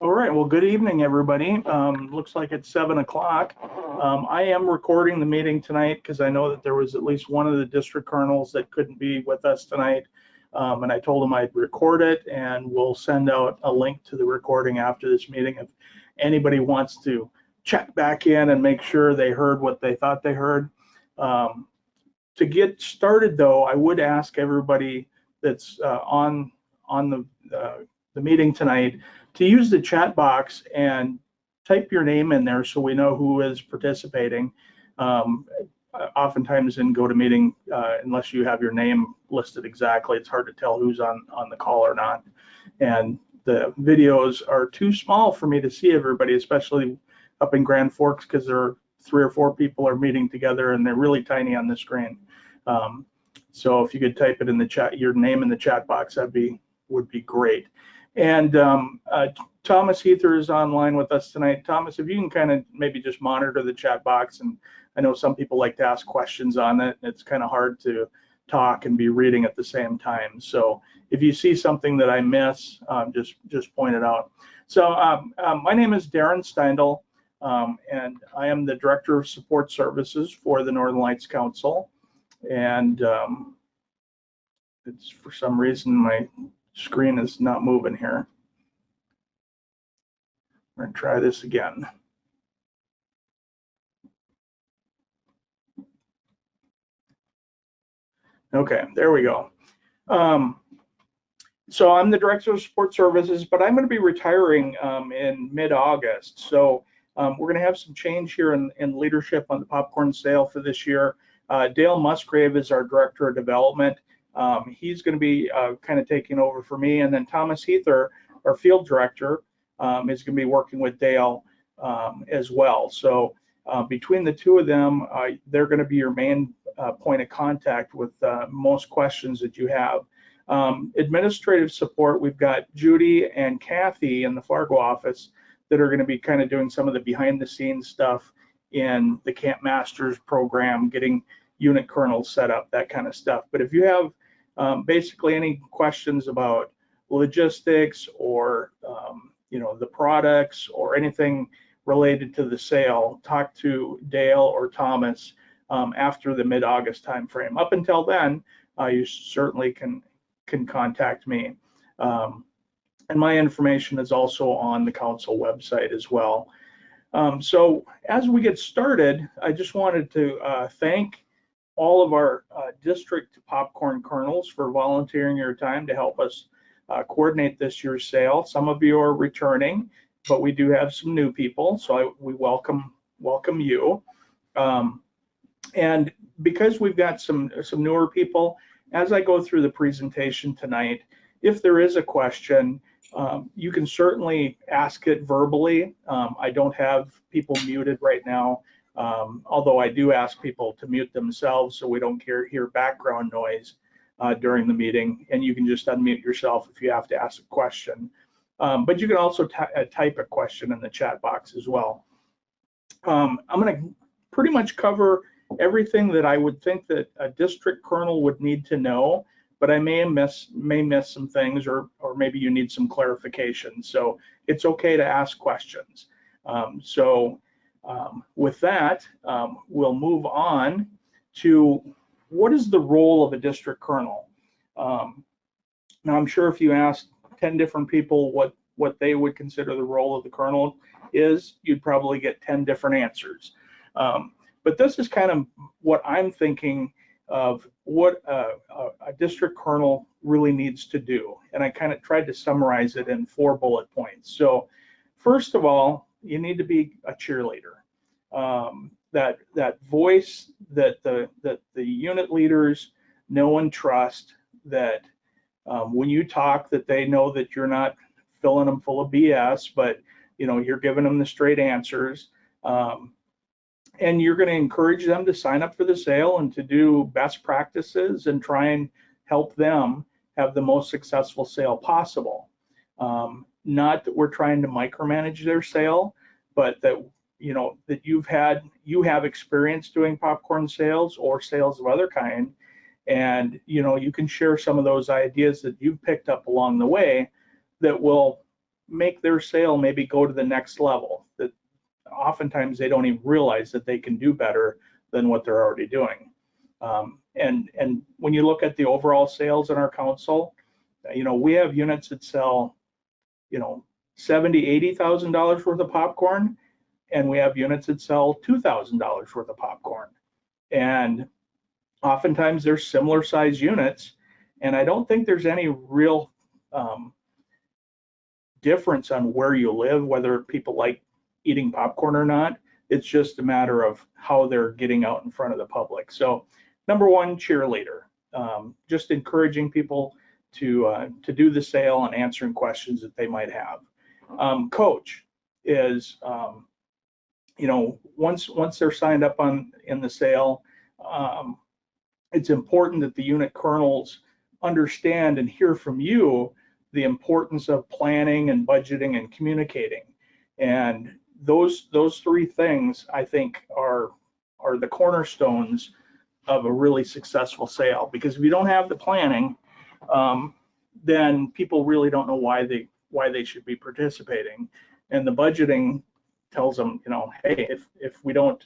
All right, well, good evening, everybody. Looks like it's 7 o'clock. I am recording the meeting tonight because I know that there was at least one of the district colonels that couldn't be with us tonight. And I told him I'd record it, and we'll send out a link to the recording after this meeting if anybody wants to check back in and make sure they heard what they thought they heard. To get started, though, I would ask everybody that's on the meeting tonight to use the chat box and type your name in there so we know who is participating. Oftentimes in GoToMeeting, unless you have your name listed exactly, it's hard to tell who's on the call or not. And the videos are too small for me to see everybody, especially up in Grand Forks, because there are 3 or 4 people are meeting together and they're really tiny on the screen. So if you could type it in the chat, your name in the chat box, would be great. And Thomas Heather is online with us tonight. Thomas, if you can kind of maybe just monitor the chat box, and I know some people like to ask questions on it. It's kind of hard to talk and be reading at the same time. So if you see something that I miss, just point it out. So my name is Darren Steindl, and I am the Director of Support Services for the Northern Lights Council. And it's for some reason my screen is not moving here. We're gonna try this again. Okay, there we go. So I'm the Director of Support Services, but I'm going to be retiring in mid-August. So we're going to have some change here in leadership on the popcorn sale for this year. Dale Musgrave is our Director of Development. He's going to be kind of taking over for me, and then Thomas Heather, our Field Director, is going to be working with Dale as well. So between the two of them, they're going to be your main point of contact with most questions that you have. Administrative support, we've got Judy and Kathy in the Fargo office that are going to be kind of doing some of the behind the scenes stuff in the Camp Masters program, getting unit kernels set up, that kind of stuff. But if you have basically any questions about logistics or the products or anything related to the sale, talk to Dale or Thomas after the mid-August timeframe. Up until then, you certainly can contact me. And my information is also on the council website as well. So as we get started, I just wanted to thank all of our district popcorn kernels for volunteering your time to help us coordinate this year's sale. Some of you are returning, but we do have some new people, so we welcome you. And because we've got some newer people, as I go through the presentation tonight, if there is a question, you can certainly ask it verbally. I don't have people muted right now, although I do ask people to mute themselves so we don't hear background noise during the meeting, and you can just unmute yourself if you have to ask a question. But you can also type a question in the chat box as well. I'm going to pretty much cover everything that I would think that a district colonel would need to know, but I may miss some things, or maybe you need some clarification. So it's okay to ask questions. With that, we'll move on to what is the role of a district colonel. Now I'm sure if you asked 10 different people what they would consider the role of the colonel is, you'd probably get 10 different answers. But this is kind of what I'm thinking of what a district colonel really needs to do. And I kind of tried to summarize it in 4 bullet points. So first of all, you need to be a cheerleader. That voice that the unit leaders know and trust, that when you talk, that they know that you're not filling them full of BS, but you're giving them the straight answers. And you're going to encourage them to sign up for the sale and to do best practices and try and help them have the most successful sale possible. Not that we're trying to micromanage their sale, but that that you have experience doing popcorn sales or sales of other kind, and you can share some of those ideas that you've picked up along the way that will make their sale maybe go to the next level. That oftentimes they don't even realize that they can do better than what they're already doing. And when you look at the overall sales in our council, we have units that sell, $70,000, $80,000 worth of popcorn, and we have units that sell $2,000 worth of popcorn. And oftentimes they're similar size units, and I don't think there's any real difference on where you live, whether people like eating popcorn or not. It's just a matter of how they're getting out in front of the public. So number one, cheerleader, just encouraging people to do the sale and answering questions that they might have. Coach is, once they're signed up in the sale, it's important that the unit colonels understand and hear from you the importance of planning and budgeting and communicating. And those three things, I think, are the cornerstones of a really successful sale. Because if you don't have the planning, then people really don't know why they should be participating. And the budgeting tells them, hey, if we don't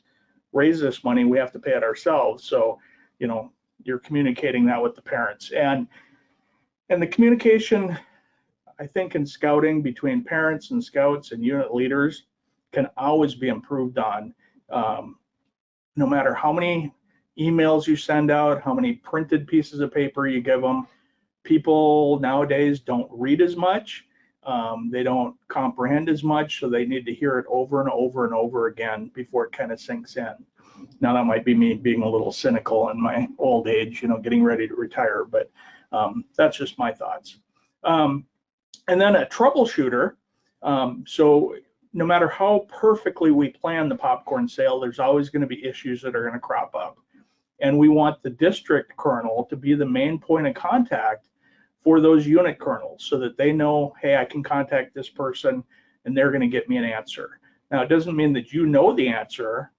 raise this money, we have to pay it ourselves. So, you're communicating that with the parents. And the communication, I think, in scouting between parents and scouts and unit leaders can always be improved on. No matter how many emails you send out, how many printed pieces of paper you give them, people nowadays don't read as much. They don't comprehend as much, so they need to hear it over and over and over again before it kind of sinks in. Now, that might be me being a little cynical in my old age, getting ready to retire, but that's just my thoughts. And then a troubleshooter. So no matter how perfectly we plan the popcorn sale, there's always going to be issues that are going to crop up. And we want the district colonel to be the main point of contact for those unit colonels so that they know, hey, I can contact this person and they're going to get me an answer. Now, it doesn't mean that you know the answer,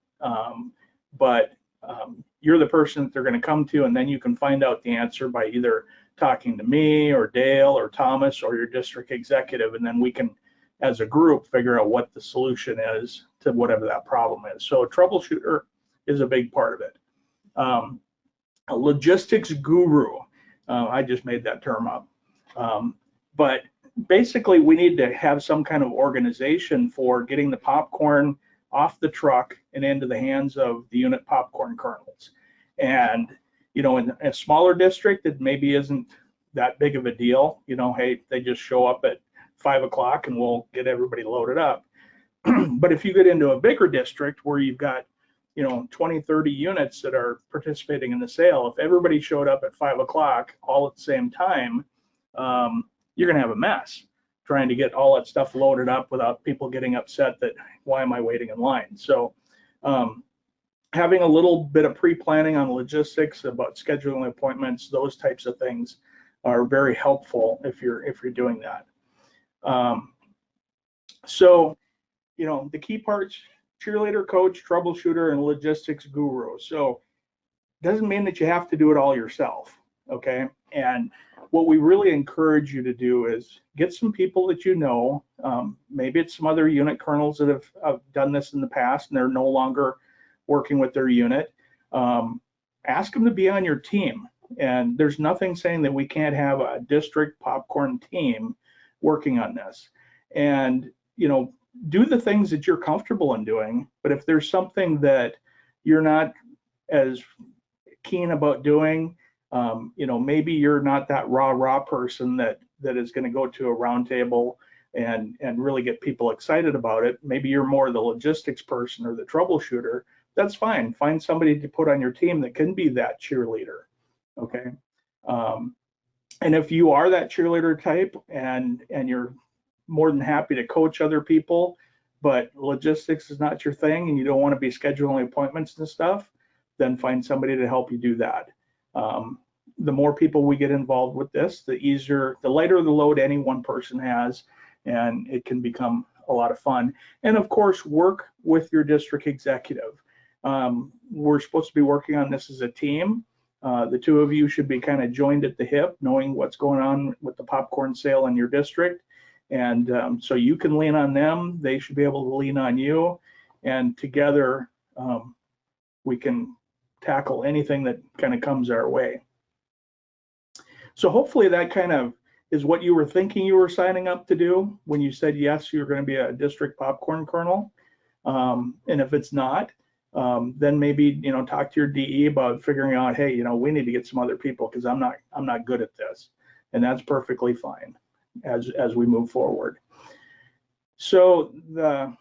but you're the person that they're going to come to, and then you can find out the answer by either talking to me or Dale or Thomas or your district executive, and then we can, as a group, figure out what the solution is to whatever that problem is. So a troubleshooter is a big part of it. A logistics guru, I just made that term up. But basically, we need to have some kind of organization for getting the popcorn off the truck and into the hands of the unit popcorn colonels. And, in a smaller district, it maybe isn't that big of a deal. Hey, they just show up at 5 o'clock and we'll get everybody loaded up. But if you get into a bigger district where you've got 20, 30 units that are participating in the sale, if everybody showed up at 5 o'clock all at the same time, you're going to have a mess trying to get all that stuff loaded up without people getting upset that, why am I waiting in line? So having a little bit of pre-planning on logistics about scheduling appointments, those types of things are very helpful if you're doing that. So, the key parts: cheerleader, coach, troubleshooter, and logistics guru. So doesn't mean that you have to do it all yourself, okay? And what we really encourage you to do is get some people that maybe it's some other unit colonels that have done this in the past and they're no longer working with their unit. Ask them to be on your team. And there's nothing saying that we can't have a district popcorn team working on this. And, do the things that you're comfortable in doing, but if there's something that you're not as keen about doing, maybe you're not that rah person that is going to go to a round table and really get people excited about it. Maybe you're more the logistics person or the troubleshooter. That's fine. Find somebody to put on your team that can be that cheerleader, okay? And if you are that cheerleader type and you're more than happy to coach other people, but logistics is not your thing and you don't want to be scheduling appointments and stuff, then find somebody to help you do that. The more people we get involved with this, the lighter the load any one person has, and it can become a lot of fun. And of course, work with your district executive. We're supposed to be working on this as a team. The two of you should be kind of joined at the hip, knowing what's going on with the popcorn sale in your district. And so you can lean on them, they should be able to lean on you, and together we can tackle anything that kind of comes our way. So hopefully that kind of is what you were thinking you were signing up to do when you said yes, you're going to be a district popcorn kernel. And if it's not, then maybe talk to your DE about figuring out, hey, we need to get some other people because I'm not good at this, and that's perfectly fine as we move forward. So the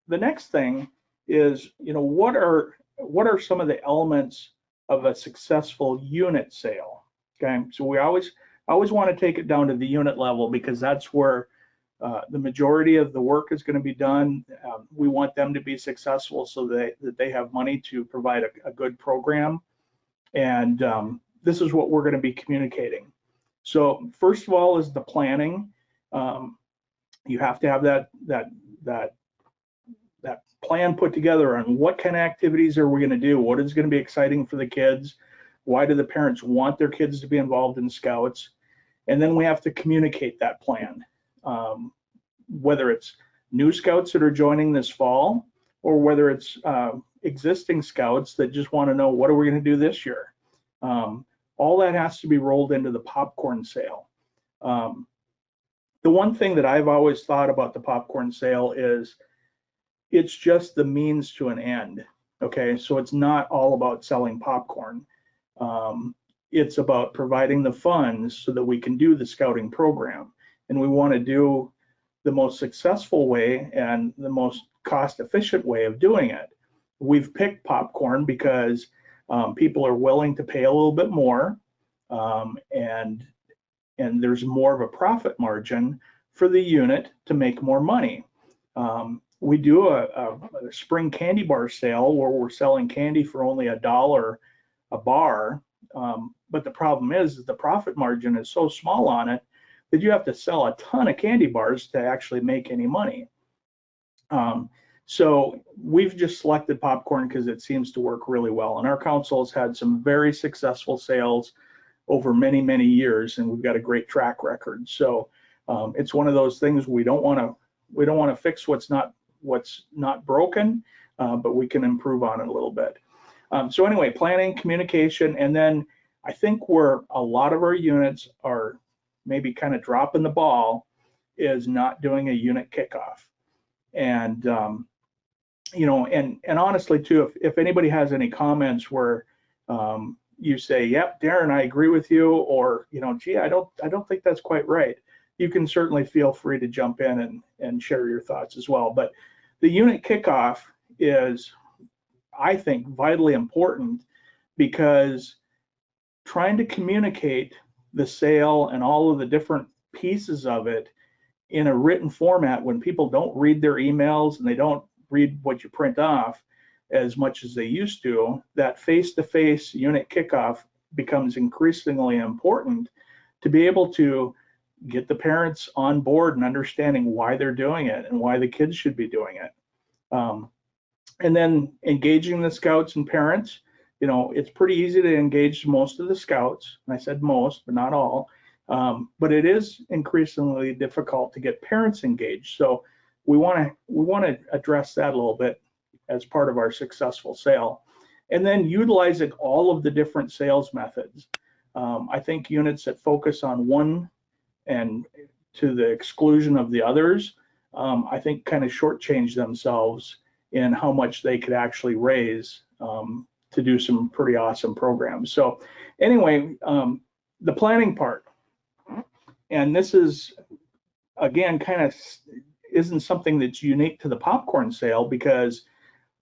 next thing is, what are some of the elements of a successful unit sale? Okay, so we always want to take it down to the unit level because that's where the majority of the work is going to be done. We want them to be successful so that they have money to provide a good program. And this is what we're going to be communicating. So first of all is the planning. You have to have that plan put together on what kind of activities are we going to do, what is going to be exciting for the kids, why do the parents want their kids to be involved in Scouts, and then we have to communicate that plan. Whether it's new Scouts that are joining this fall, or whether it's existing Scouts that just want to know what are we going to do this year. All that has to be rolled into the popcorn sale. The one thing that I've always thought about the popcorn sale is it's just the means to an end. Okay, so it's not all about selling popcorn. It's about providing the funds so that we can do the scouting program, and we want to do the most successful way and the most cost-efficient way of doing it. We've picked popcorn because people are willing to pay a little bit more, and there's more of a profit margin for the unit to make more money. We do a spring candy bar sale where we're selling candy for only $1 a bar, but the problem is the profit margin is so small on it that you have to sell a ton of candy bars to actually make any money. So we've just selected popcorn because it seems to work really well, and our council has had some very successful sales over many, many years, and we've got a great track record. So it's one of those things we don't want to fix what's not broken, but we can improve on it a little bit. So anyway, planning, communication, and then I think where a lot of our units are maybe kind of dropping the ball is not doing a unit kickoff. And and honestly too, if anybody has any comments where you say, yep, Darren, I agree with you, or gee, I don't think that's quite right, you can certainly feel free to jump in and share your thoughts as well. But the unit kickoff is, I think, vitally important because trying to communicate the sale and all of the different pieces of it in a written format when people don't read their emails and they don't read what you print off as much as they used to, that face-to-face unit kickoff becomes increasingly important to be able to get the parents on board and understanding why they're doing it and why the kids should be doing it. And then engaging the Scouts and parents, it's pretty easy to engage most of the Scouts, and I said most, but not all, but it is increasingly difficult to get parents engaged. So we want to address that a little bit as part of our successful sale. And then utilizing all of the different sales methods. I think units that focus on one and to the exclusion of the others, I think kind of shortchange themselves in how much they could actually raise to do some pretty awesome programs. So anyway, the planning part, and this is, again, kind of isn't something that's unique to the popcorn sale because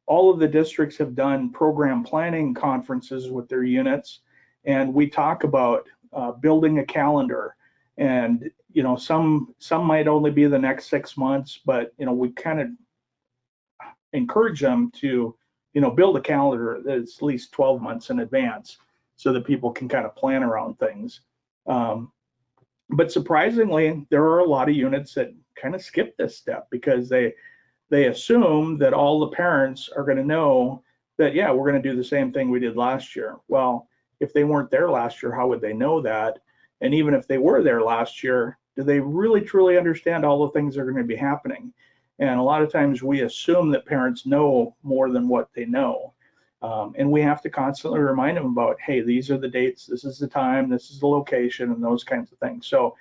all of the districts have done program planning conferences with their units, and we talk about building a calendar. And some might only be the next 6 months, but we kind of encourage them to build a calendar that's at least 12 months in advance so that people can kind of plan around things. But surprisingly, there are a lot of units that kind of skip this step because they assume that all the parents are going to know that, yeah, we're going to do the same thing we did last year. Well, if they weren't there last year, how would they know that? And even if they were there last year, Do they really truly understand all the things that are going to be happening? And a lot of times we assume that parents know more than what they know. And we have to constantly remind them about, hey, these are the dates, this is the time, this is the location, and those kinds of things. So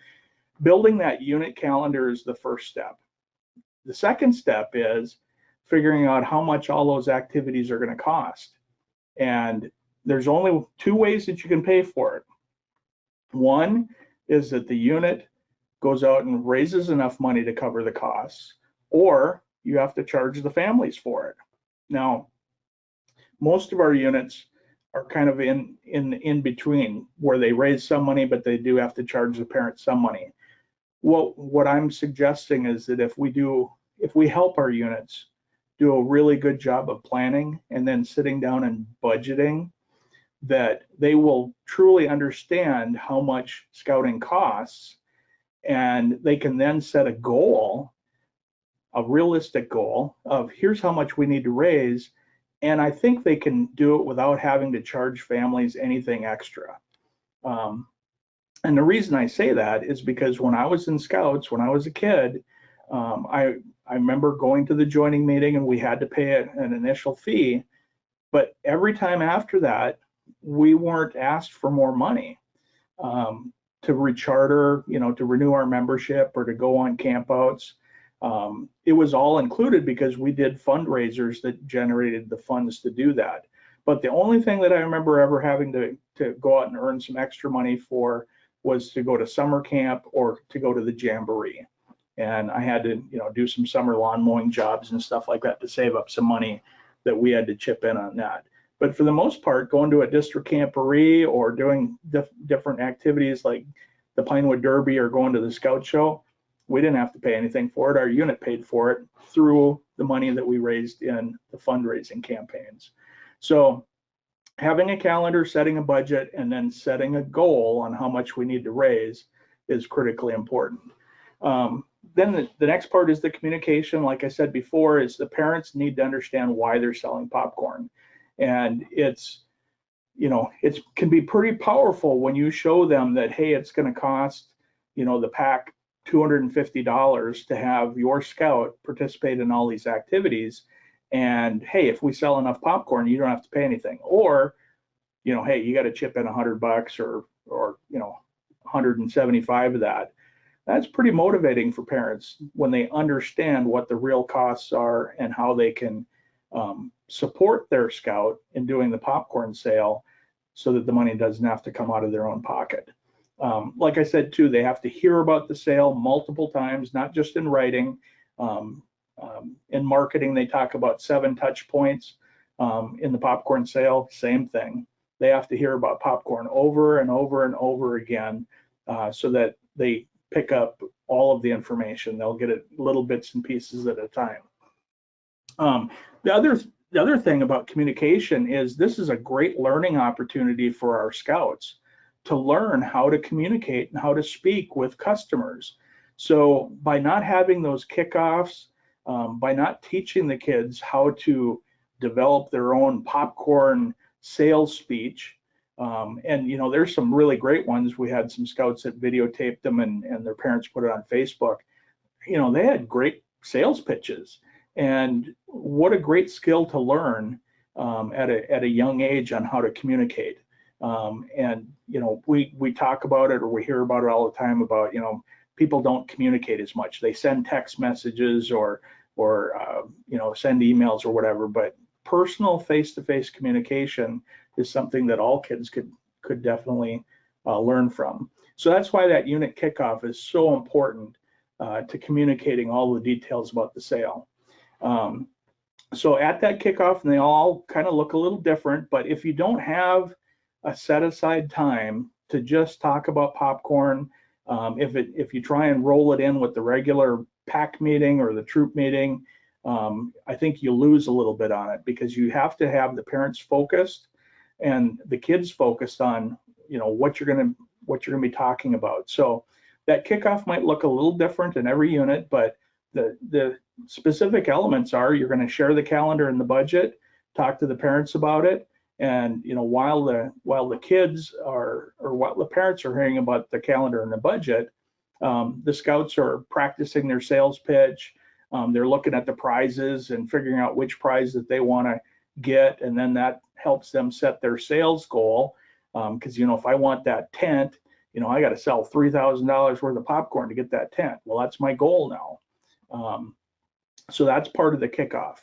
building that unit calendar is the first step. The second step is figuring out how much all those activities are going to cost. And there's only two ways that you can pay for it. One is that the unit goes out and raises enough money to cover the costs, or you have to charge the families for it. Now, most of our units are kind of in between, where they raise some money, but they do have to charge the parents some money. What I'm suggesting is that if we help our units do a really good job of planning and then sitting down and budgeting, that they will truly understand how much scouting costs, and they can then set a goal, a realistic goal of here's how much we need to raise. And I think they can do it without having to charge families anything extra. And the reason I say that is because when I was in Scouts, when I was a kid, I remember going to the joining meeting and we had to pay an initial fee. But every time after that, we weren't asked for more money to recharter, to renew our membership or to go on campouts. It was all included because we did fundraisers that generated the funds to do that. But the only thing that I remember ever having to go out and earn some extra money for was to go to summer camp or to go to the jamboree. And I had to, do some summer lawn mowing jobs and stuff like that to save up some money that we had to chip in on that. But for the most part, going to a district camporee or doing different activities like the Pinewood Derby or going to the Scout Show, we didn't have to pay anything for it. Our unit paid for it through the money that we raised in the fundraising campaigns. So having a calendar, setting a budget, and then setting a goal on how much we need to raise is critically important. Then the next part is the communication. Like I said before, is the parents need to understand why they're selling popcorn. And it can be pretty powerful when you show them that, hey, it's going to cost, the pack $250 to have your scout participate in all these activities. And hey, if we sell enough popcorn, you don't have to pay anything. Or, hey, you got to chip in $100 or 175 of that. That's pretty motivating for parents when they understand what the real costs are and how they can support their scout in doing the popcorn sale so that the money doesn't have to come out of their own pocket. Like I said, too, they have to hear about the sale multiple times, not just in writing. In marketing, they talk about 7 touch points. In the popcorn sale, same thing. They have to hear about popcorn over and over and over again so that they pick up all of the information. They'll get it little bits and pieces at a time. The other thing about communication is this is a great learning opportunity for our scouts to learn how to communicate and how to speak with customers. So by not having those kickoffs, by not teaching the kids how to develop their own popcorn sales speech, and there's some really great ones. We had some scouts that videotaped them and their parents put it on Facebook. They had great sales pitches, and what a great skill to learn at a young age on how to communicate. We talk about it, or we hear about it all the time about, people don't communicate as much. They send text messages or send emails or whatever, but personal face-to-face communication is something that all kids could definitely learn from. So that's why that unit kickoff is so important to communicating all the details about the sale. So at that kickoff, and they all kind of look a little different, but if you don't have a set aside time to just talk about popcorn, if you try and roll it in with the regular pack meeting or the troop meeting, I think you lose a little bit on it, because you have to have the parents focused and the kids focused on what you're going to be talking about. So that kickoff might look a little different in every unit, but the specific elements are you're going to share the calendar and the budget, talk to the parents about it, and while the kids are, or while the parents are hearing about the calendar and the budget, The scouts are practicing their sales pitch. They're looking at the prizes and figuring out which prize that they want to get, and then that helps them set their sales goal. Because if I want that tent, I got to sell $3,000 worth of popcorn to get that tent. Well, that's my goal now. So that's part of the kickoff.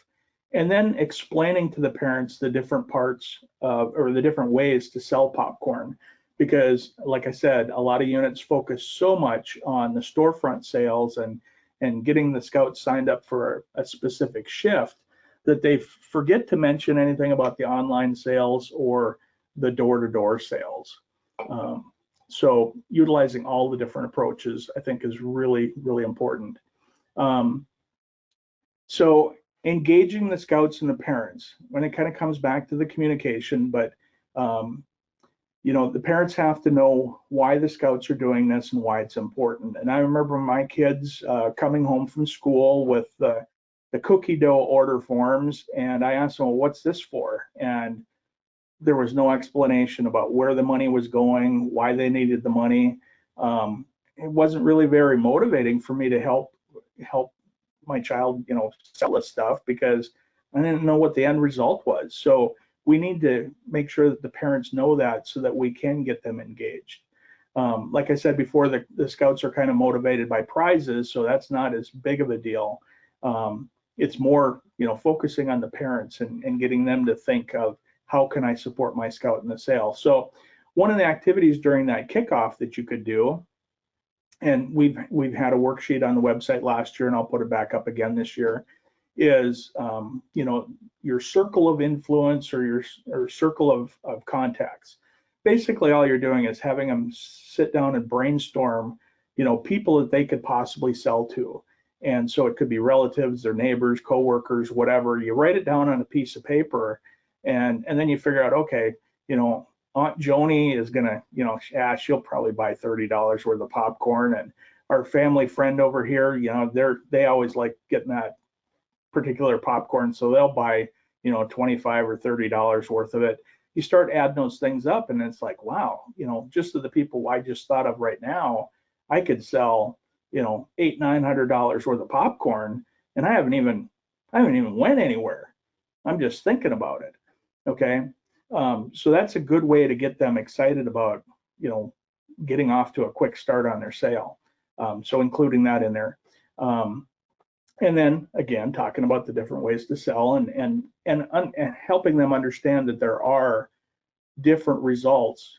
And then explaining to the parents the different parts or the different ways to sell popcorn. Because like I said, a lot of units focus so much on the storefront sales and getting the scouts signed up for a specific shift that they forget to mention anything about the online sales or the door-to-door sales. So utilizing all the different approaches, I think, is really, really important. So engaging the scouts and the parents, when it kind of comes back to the communication, but the parents have to know why the scouts are doing this and why it's important. And I remember my kids coming home from school with the cookie dough order forms, and I asked them, well, what's this for? And there was no explanation about where the money was going, why they needed the money. It wasn't really very motivating for me to help my child, sell this stuff, because I didn't know what the end result was. So we need to make sure that the parents know that so that we can get them engaged. Like I said before, the scouts are kind of motivated by prizes, so that's not as big of a deal. It's more, focusing on the parents and getting them to think of, how can I support my scout in the sale? So one of the activities during that kickoff that you could do, and we've had a worksheet on the website last year, and I'll put it back up again this year, is your circle of influence or your circle of contacts. Basically, all you're doing is having them sit down and brainstorm, people that they could possibly sell to. And so it could be relatives, their neighbors, coworkers, whatever. You write it down on a piece of paper, and then you figure out, okay, Aunt Joni is gonna, she'll probably buy $30 worth of popcorn, and our family friend over here, they always like getting that particular popcorn, so they'll buy, $25 or $30 worth of it. You start adding those things up, and it's like, wow, just to the people I just thought of right now, I could sell, $800-900 worth of popcorn, and I haven't even went anywhere. I'm just thinking about it. Okay. So that's a good way to get them excited about, getting off to a quick start on their sale. So including that in there. And then again, talking about the different ways to sell and helping them understand that there are different results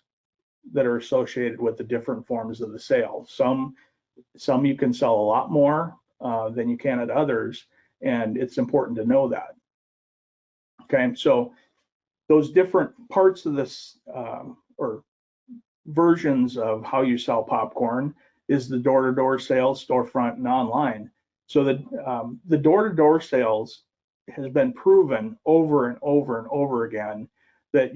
that are associated with the different forms of the sale. Some you can sell a lot more than you can at others, and it's important to know that. Okay, so those different parts of this or versions of how you sell popcorn is the door-to-door sales, storefront, and online. So the door-to-door sales has been proven over and over and over again that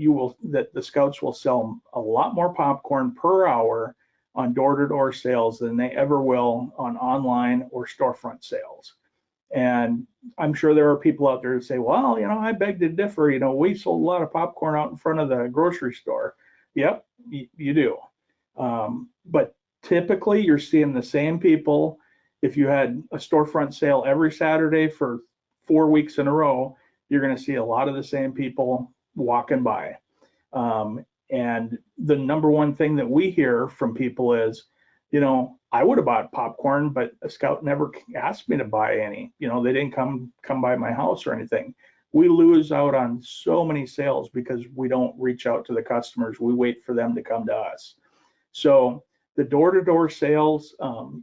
the scouts will sell a lot more popcorn per hour on door-to-door sales than they ever will on online or storefront sales. And I'm sure there are people out there who say, well, I beg to differ. We sold a lot of popcorn out in front of the grocery store. Yep, you do. But typically you're seeing the same people. If you had a storefront sale every Saturday for 4 weeks in a row, you're going to see a lot of the same people walking by. And the number one thing that we hear from people is, I would have bought popcorn, but a scout never asked me to buy any. They didn't come by my house or anything. We lose out on so many sales because we don't reach out to the customers. We wait for them to come to us. So the door-to-door sales,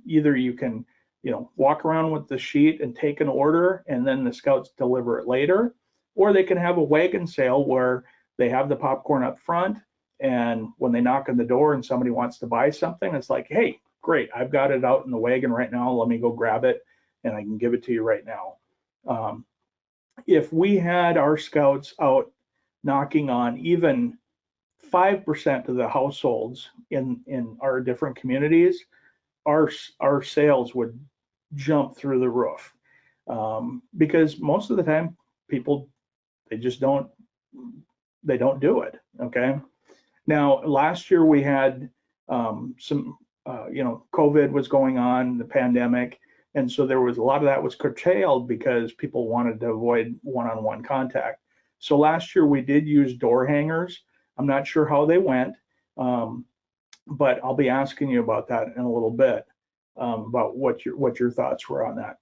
either you can, walk around with the sheet and take an order, and then the scouts deliver it later, or they can have a wagon sale where they have the popcorn up front, and when they knock on the door and somebody wants to buy something, it's like, hey, great, I've got it out in the wagon right now. Let me go grab it, and I can give it to you right now. If we had our scouts out knocking on even 5% of the households in our different communities, our sales would jump through the roof, because most of the time people, they just don't do it. Okay. Now last year we had some COVID was going on, the pandemic, and so there was a lot of that was curtailed because people wanted to avoid one-on-one contact. So last year we did use door hangers. I'm not sure how they went, but I'll be asking you about that in a little bit, about what your thoughts were on that.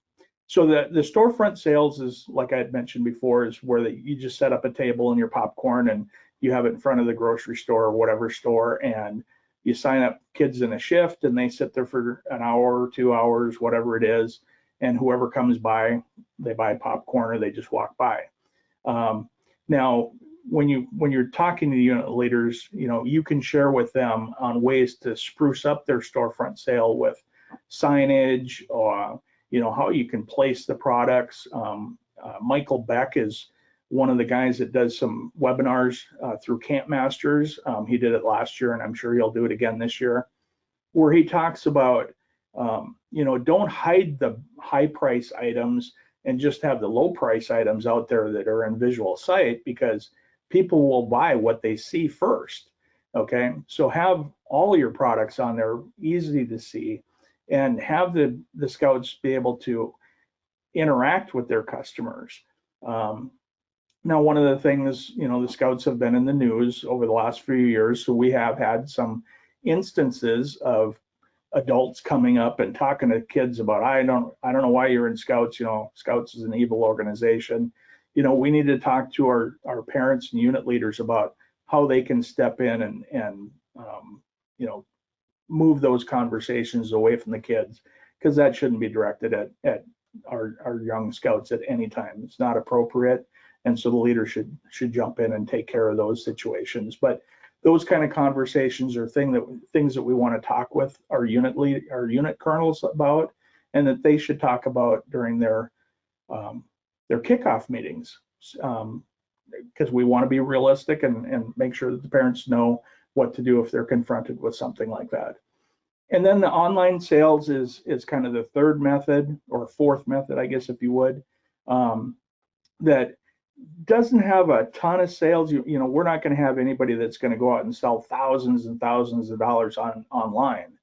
So the storefront sales is, like I had mentioned before, is where you just set up a table and your popcorn and you have it in front of the grocery store or whatever store, and you sign up kids in a shift and they sit there for an hour or 2 hours, whatever it is, and whoever comes by, they buy popcorn or they just walk by. Now, when you're talking to unit leaders, you can share with them on ways to spruce up their storefront sale with signage, or how you can place the products. Michael Beck is one of the guys that does some webinars through Camp Masters. He did it last year, and I'm sure he'll do it again this year, where he talks about, don't hide the high price items and just have the low price items out there that are in visual sight, because people will buy what they see first. Okay, so have all your products on there, easy to see, and have the scouts be able to interact with their customers. Now, one of the things, the scouts have been in the news over the last few years, so we have had some instances of adults coming up and talking to kids about, I don't know why you're in scouts. Scouts is an evil organization. We need to talk to our parents and unit leaders about how they can step in and move those conversations away from the kids, because that shouldn't be directed at our young scouts at any time. It's not appropriate, and so the leader should jump in and take care of those situations. But those kind of conversations are things that we want to talk with our unit colonels about, and that they should talk about during their kickoff meetings, because we want to be realistic and make sure that the parents know what to do if they're confronted with something like that. And then the online sales is kind of the third method, or fourth method, I guess, if you would, that doesn't have a ton of sales. We're not going to have anybody that's going to go out and sell thousands and thousands of dollars online.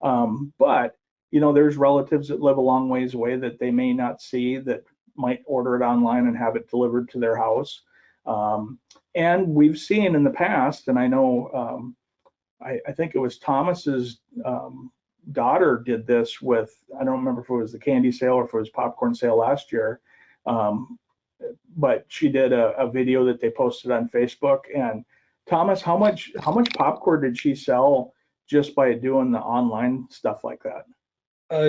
But there's relatives that live a long ways away that they may not see, that might order it online and have it delivered to their house. And we've seen in the past, and I know, I think it was Thomas's daughter did this with, I don't remember if it was the candy sale or if it was popcorn sale last year, but she did a video that they posted on Facebook. And Thomas, how much popcorn did she sell just by doing the online stuff like that?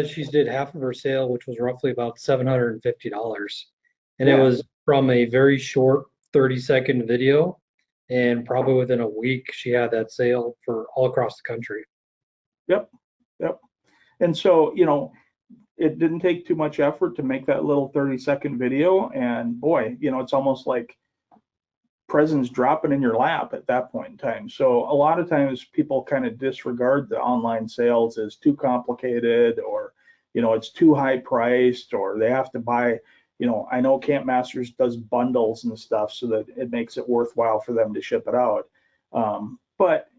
She did half of her sale, which was roughly about $750. And Yeah. it was from a very short 30-second video. And probably within a week, she had that sale for all across the country. Yep. And so, it didn't take too much effort to make that little 30-second video. And boy, it's almost like presents dropping in your lap at that point in time. So a lot of times people kind of disregard the online sales as too complicated, or, it's too high priced, or they have to buy, I know Camp Masters does bundles and stuff so that it makes it worthwhile for them to ship it out. But,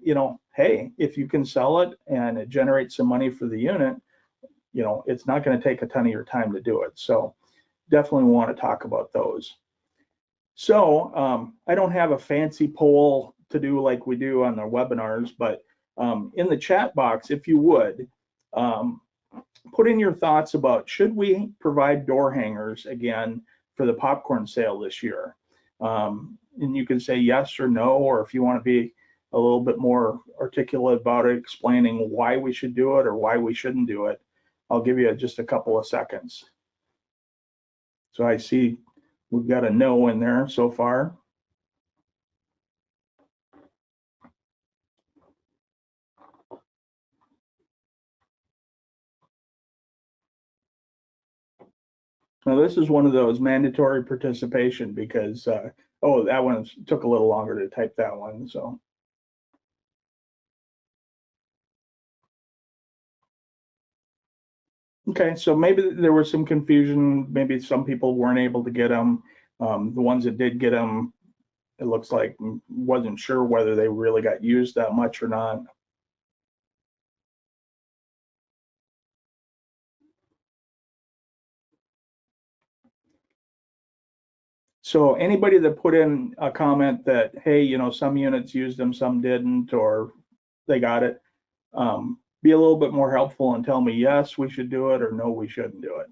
hey, if you can sell it and it generates some money for the unit, it's not going to take a ton of your time to do it. So definitely want to talk about those. So I don't have a fancy poll to do like we do on the webinars, but in the chat box, if you would, put in your thoughts about, should we provide door hangers again for the popcorn sale this year? And you can say yes or no, or if you want to be a little bit more articulate about it, explaining why we should do it or why we shouldn't do it, I'll give you just a couple of seconds. So I see we've got a no in there so far. Now this is one of those mandatory participation, because, oh, that one took a little longer to type that one, so. Okay, so maybe there was some confusion. Maybe some people weren't able to get them. The ones that did get them, it looks like wasn't sure whether they really got used that much or not. So anybody that put in a comment that, hey, you know, some units used them, some didn't, or they got it, be a little bit more helpful and tell me, yes, we should do it, or no, we shouldn't do it.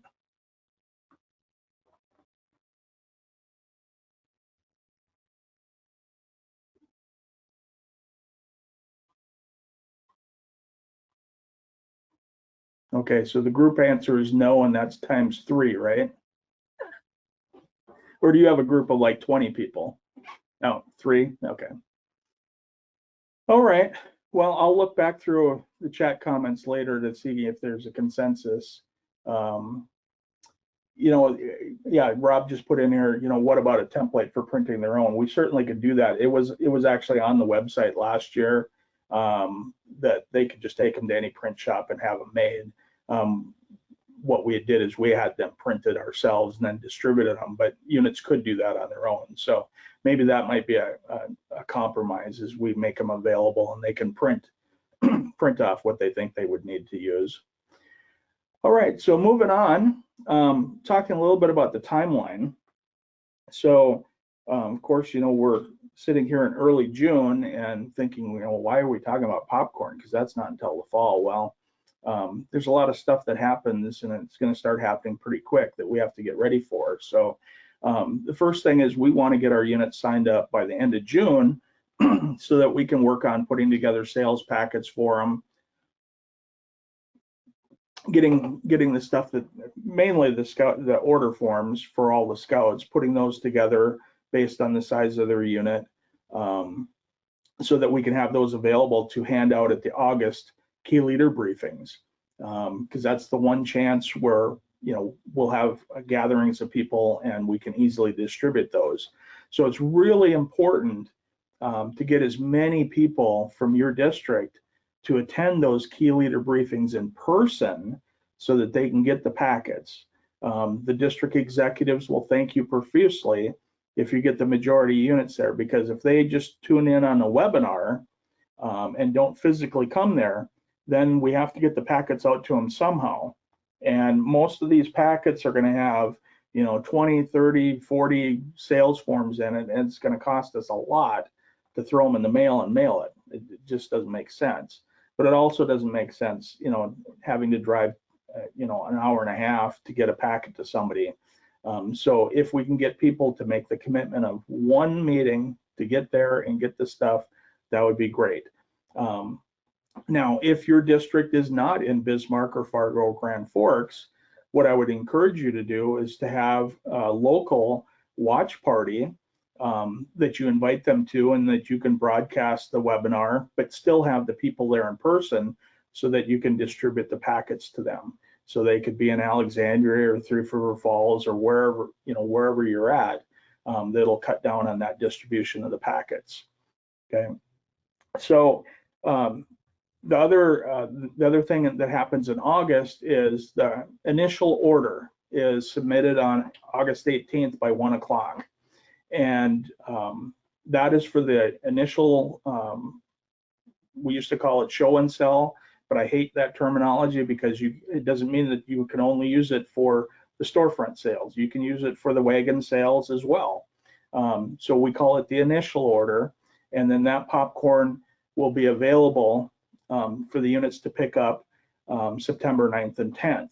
Okay, so the group answer is no, and that's times 3, right? Or do you have a group of like 20 people? No, 3? Okay. All right. Well, I'll look back through the chat comments later to see if there's a consensus. Um, you know, yeah, Rob just put in here, you know, what about a template for printing their own? We certainly could do that. It was actually on the website last year, that they could just take them to any print shop and have them made. What we did is we had them printed ourselves and then distributed them, but units could do that on their own. So maybe that might be a compromise, is we make them available and they can print off what they think they would need to use. All right, so moving on, talking a little bit about the timeline. So, of course, you know, we're sitting here in early June and thinking, you know, why are we talking about popcorn? Because that's not until the fall. Well, there's a lot of stuff that happens, and it's going to start happening pretty quick that we have to get ready for. So, the first thing is we want to get our units signed up by the end of June so that we can work on putting together sales packets for them, getting the stuff that mainly the order forms for all the scouts, putting those together based on the size of their unit, so that we can have those available to hand out at the August key leader briefings, because that's the one chance where, you know, we'll have gatherings of people and we can easily distribute those. So it's really important to get as many people from your district to attend those key leader briefings in person so that they can get the packets. The district executives will thank you profusely if you get the majority units there, because if they just tune in on a webinar and don't physically come there, then we have to get the packets out to them somehow. And most of these packets are going to have, you know, 20, 30, 40 sales forms in it, and it's going to cost us a lot to throw them in the mail and mail it. It just doesn't make sense. But it also doesn't make sense, you know, having to drive, you know, an hour and a half to get a packet to somebody. So if we can get people to make the commitment of one meeting to get there and get the stuff, that would be great. Now, if your district is not in Bismarck or Fargo or Grand Forks, what I would encourage you to do is to have a local watch party that you invite them to, and that you can broadcast the webinar, but still have the people there in person so that you can distribute the packets to them. So they could be in Alexandria or Thief River Falls or wherever, you know, wherever you're at, that'll cut down on that distribution of the packets. Okay. So the other thing that happens in August is the initial order is submitted on August 18th by 1 o'clock. And that is for the initial, we used to call it show and sell, but I hate that terminology because it doesn't mean that you can only use it for the storefront sales. You can use it for the wagon sales as well. So we call it the initial order, and then that popcorn will be available for the units to pick up September 9th and 10th.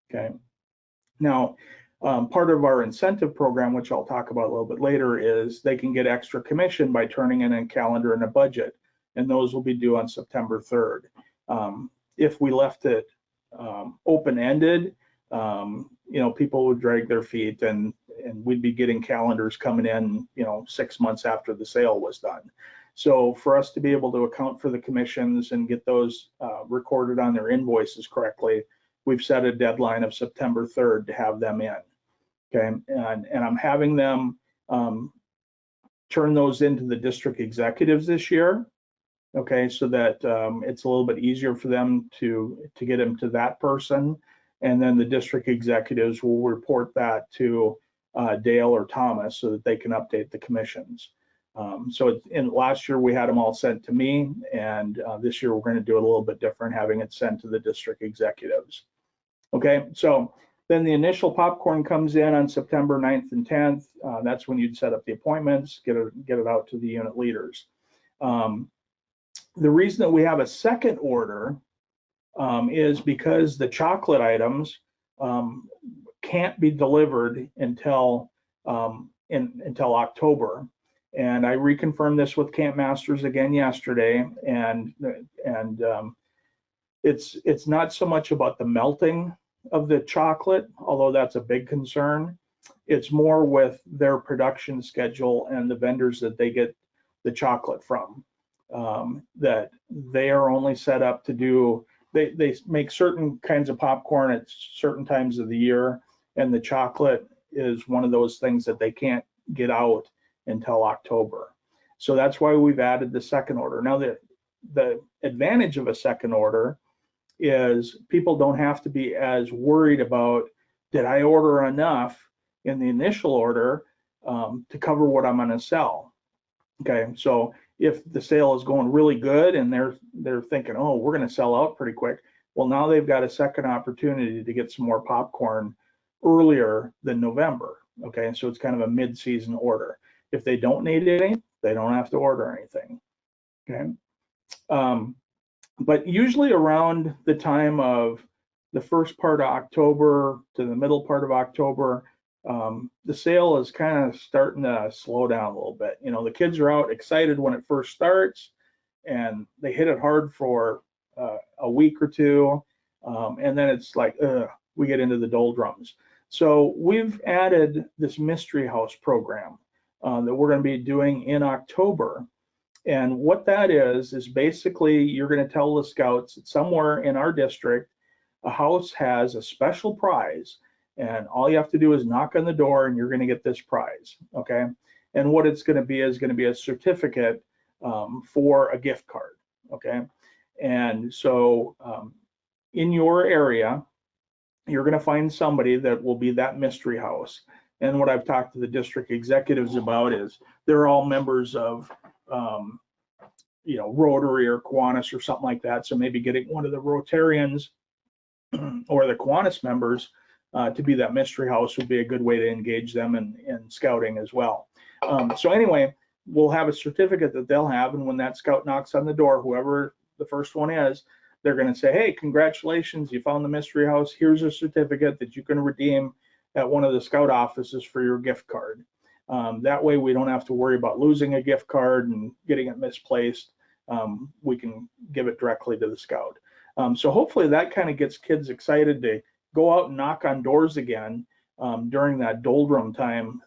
Okay. Now, part of our incentive program, which I'll talk about a little bit later, is they can get extra commission by turning in a calendar and a budget, and those will be due on September 3rd. If we left it open-ended, you know, people would drag their feet, and we'd be getting calendars coming in, you know, 6 months after the sale was done. So for us to be able to account for the commissions and get those recorded on their invoices correctly, we've set a deadline of September 3rd to have them in. Okay, and I'm having them turn those into the district executives this year. Okay, so that it's a little bit easier for them to get them to that person, and then the district executives will report that to Dale or Thomas so that they can update the commissions. So in last year we had them all sent to me, and this year we're going to do it a little bit different, having it sent to the district executives. Okay, so Then the initial popcorn comes in on September 9th and 10th. That's when you'd set up the appointments, get it out to the unit leaders. The reason that we have a second order is because the chocolate items can't be delivered until October. And I reconfirmed this with Camp Masters again yesterday, and it's not so much about the melting of the chocolate, although that's a big concern. It's more with their production schedule and the vendors that they get the chocolate from, that they are only set up to do, they make certain kinds of popcorn at certain times of the year, and the chocolate is one of those things that they can't get out until October. So that's why we've added the second order. Now, the advantage of a second order is people don't have to be as worried about, did I order enough in the initial order to cover what I'm going to sell? Okay, so if the sale is going really good and they're thinking, oh, we're going to sell out pretty quick, well, now they've got a second opportunity to get some more popcorn earlier than November. Okay, so it's kind of a mid-season order. If they don't need any, they don't have to order anything. Okay. But usually around the time of the first part of October to the middle part of October, the sale is kind of starting to slow down a little bit. You know, the kids are out excited when it first starts, and they hit it hard for a week or two, and then it's like, we get into the doldrums. So we've added this mystery house program that we're going to be doing in October. And what that is basically you're going to tell the scouts that somewhere in our district, a house has a special prize, and all you have to do is knock on the door and you're going to get this prize. Okay. And what it's going to be is going to be a certificate for a gift card. Okay. And so in your area, you're going to find somebody that will be that mystery house. And what I've talked to the district executives about is they're all members of you know, Rotary or Kiwanis or something like that. So maybe getting one of the Rotarians or the Kiwanis members to be that mystery house would be a good way to engage them in scouting as well. So anyway, we'll have a certificate that they'll have, and when that scout knocks on the door, whoever the first one is, they're going to say, hey, congratulations, you found the mystery house. Here's a certificate that you can redeem at one of the scout offices for your gift card. That way we don't have to worry about losing a gift card and getting it misplaced. We can give it directly to the scout. So hopefully that kind of gets kids excited to go out and knock on doors again during that doldrum time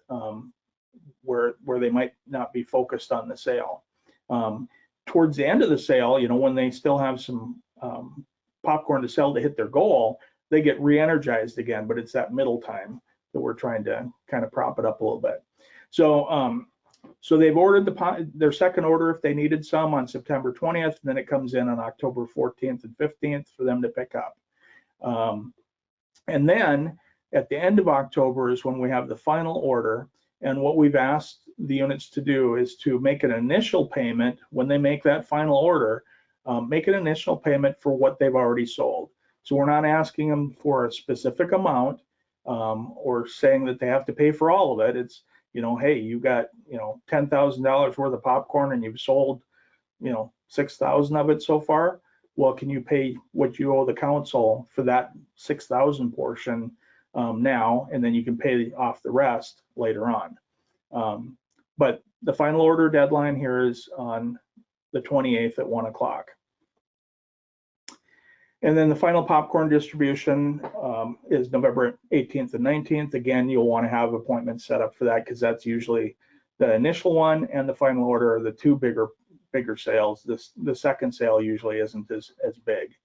where they might not be focused on the sale. Towards the end of the sale, you know, when they still have some popcorn to sell to hit their goal, they get re-energized again, but it's that middle time that we're trying to kind of prop it up a little bit. So so they've ordered their second order if they needed some on September 20th, and then it comes in on October 14th and 15th for them to pick up. And then at the end of October is when we have the final order. And what we've asked the units to do is to make an initial payment when they make that final order, make an initial payment for what they've already sold. So we're not asking them for a specific amount or saying that they have to pay for all of it. It's, you know, hey, you got, you know, $10,000 worth of popcorn and you've sold, you know, 6,000 of it so far. Well, can you pay what you owe the council for that 6,000 portion now, and then you can pay off the rest later on. But the final order deadline here is on the 28th at 1 o'clock. And then the final popcorn distribution is November 18th and 19th. Again, you'll want to have appointments set up for that because that's usually the initial one, and the final order are the two bigger sales. The second sale usually isn't as big.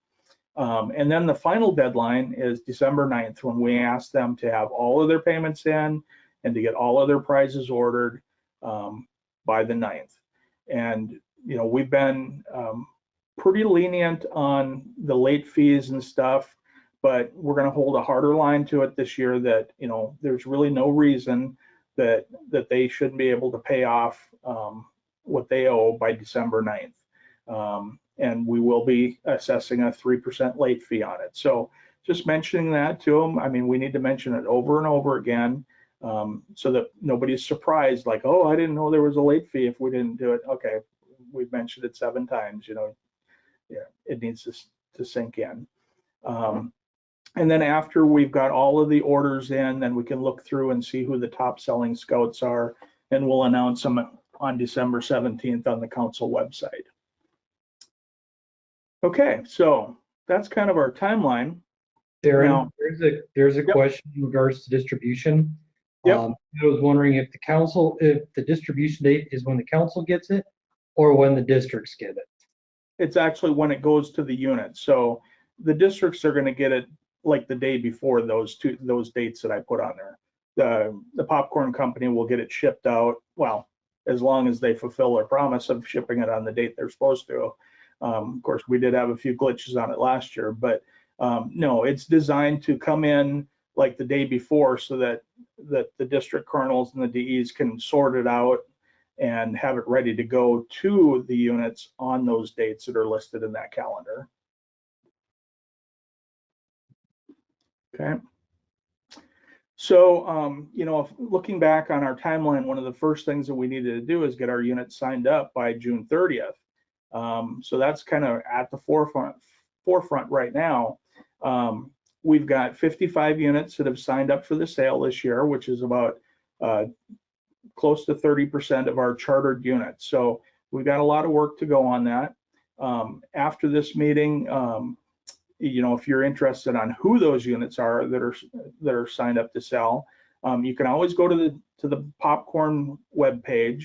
And then the final deadline is December 9th, when we ask them to have all of their payments in and to get all of their prizes ordered by the 9th. And, you know, we've been pretty lenient on the late fees and stuff, but we're going to hold a harder line to it this year that, you know, there's really no reason that they shouldn't be able to pay off what they owe by December 9th. And we will be assessing a 3% late fee on it. So just mentioning that to them. I mean, we need to mention it over and over again, so that nobody's surprised, like, oh, I didn't know there was a late fee if we didn't do it. Okay, we've mentioned it 7 times, yeah, it needs to sink in. And then after we've got all of the orders in, then we can look through and see who the top selling scouts are, and we'll announce them on December 17th on the council website. Okay, so that's kind of our timeline. Darren, Now, there's a yep. question in regards to distribution. Yep. I was wondering if the distribution date is when the council gets it or when the districts get it. It's actually when it goes to the unit. So the districts are going to get it like the day before those dates that I put on there. The popcorn company will get it shipped out, well, as long as they fulfill their promise of shipping it on the date they're supposed to. Of course, we did have a few glitches on it last year, but no, it's designed to come in like the day before so that the district colonels and the DEs can sort it out and have it ready to go to the units on those dates that are listed in that calendar. Okay. So, looking back on our timeline, one of the first things that we needed to do is get our units signed up by June 30th. So that's kind of at the forefront right now. We've got 55 units that have signed up for the sale this year, which is about close to 30% of our chartered units. So we've got a lot of work to go on that. After this meeting, if you're interested on who those units are that are signed up to sell, you can always go to the popcorn webpage,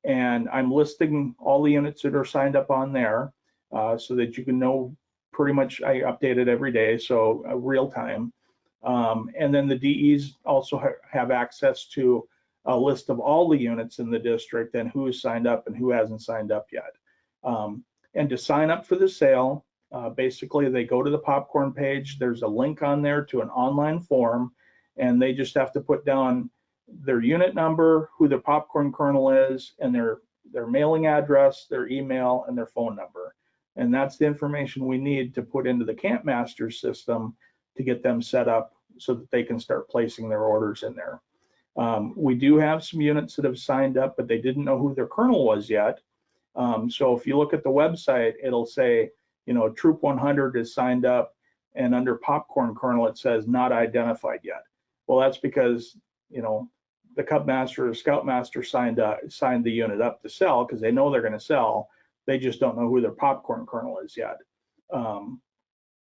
and I'm listing all the units that are signed up on there, so that you can know pretty much. I update it every day, so real time. And then the DEs also have access to a list of all the units in the district and who is signed up and who hasn't signed up yet. And to sign up for the sale, basically they go to the popcorn page. There's a link on there to an online form, and they just have to put down their unit number, who their popcorn kernel is, and their mailing address, their email, and their phone number. And that's the information we need to put into the Camp Masters system to get them set up so that they can start placing their orders in there. We do have some units that have signed up, but they didn't know who their kernel was yet. So if you look at the website, it'll say, Troop 100 is signed up, and under popcorn kernel, it says not identified yet. Well, that's because, the Cub Master or Scout Master signed the unit up to sell because they know they're going to sell. They just don't know who their popcorn kernel is yet.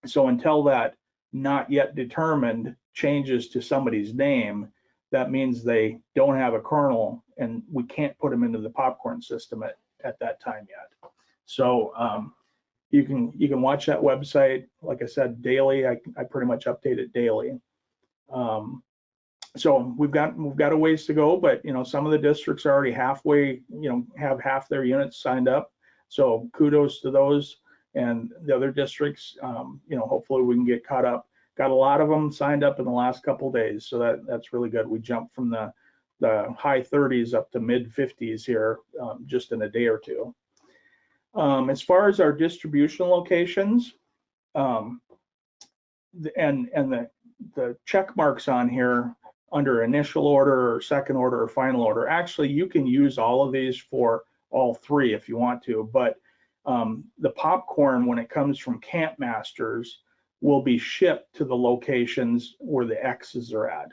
So until that not yet determined changes to somebody's name, that means they don't have a kernel, and we can't put them into the popcorn system at that time yet. So you can watch that website, like I said, daily. I pretty much update it daily. So we've got a ways to go, but some of the districts are already halfway, have half their units signed up. So kudos to those, and the other districts, hopefully we can get caught up. Got a lot of them signed up in the last couple of days, so that's really good. We jumped from the high 30s up to mid 50s here just in a day or two. As far as our distribution locations, and the check marks on here under initial order or second order or final order, actually you can use all of these for all three if you want to, but the popcorn, when it comes from Camp Masters, will be shipped to the locations where the X's are at.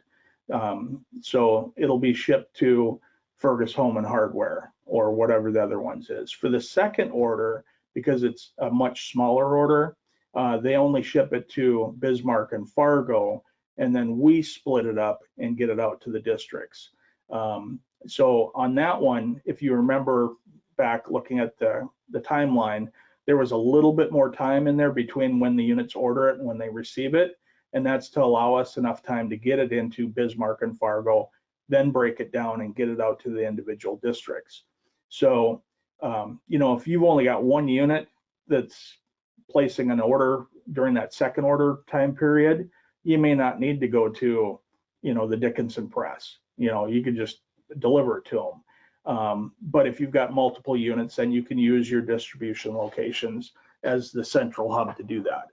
So it'll be shipped to Fergus Home and Hardware or whatever the other ones is. For the second order, because it's a much smaller order, they only ship it to Bismarck and Fargo, and then we split it up and get it out to the districts. So on that one, if you remember back looking at the timeline, there was a little bit more time in there between when the units order it and when they receive it, and that's to allow us enough time to get it into Bismarck and Fargo, then break it down and get it out to the individual districts. So, if you've only got one unit that's placing an order during that second order time period, you may not need to go to, the Dickinson Press. You could just deliver it to them. But if you've got multiple units, then you can use your distribution locations as the central hub to do that.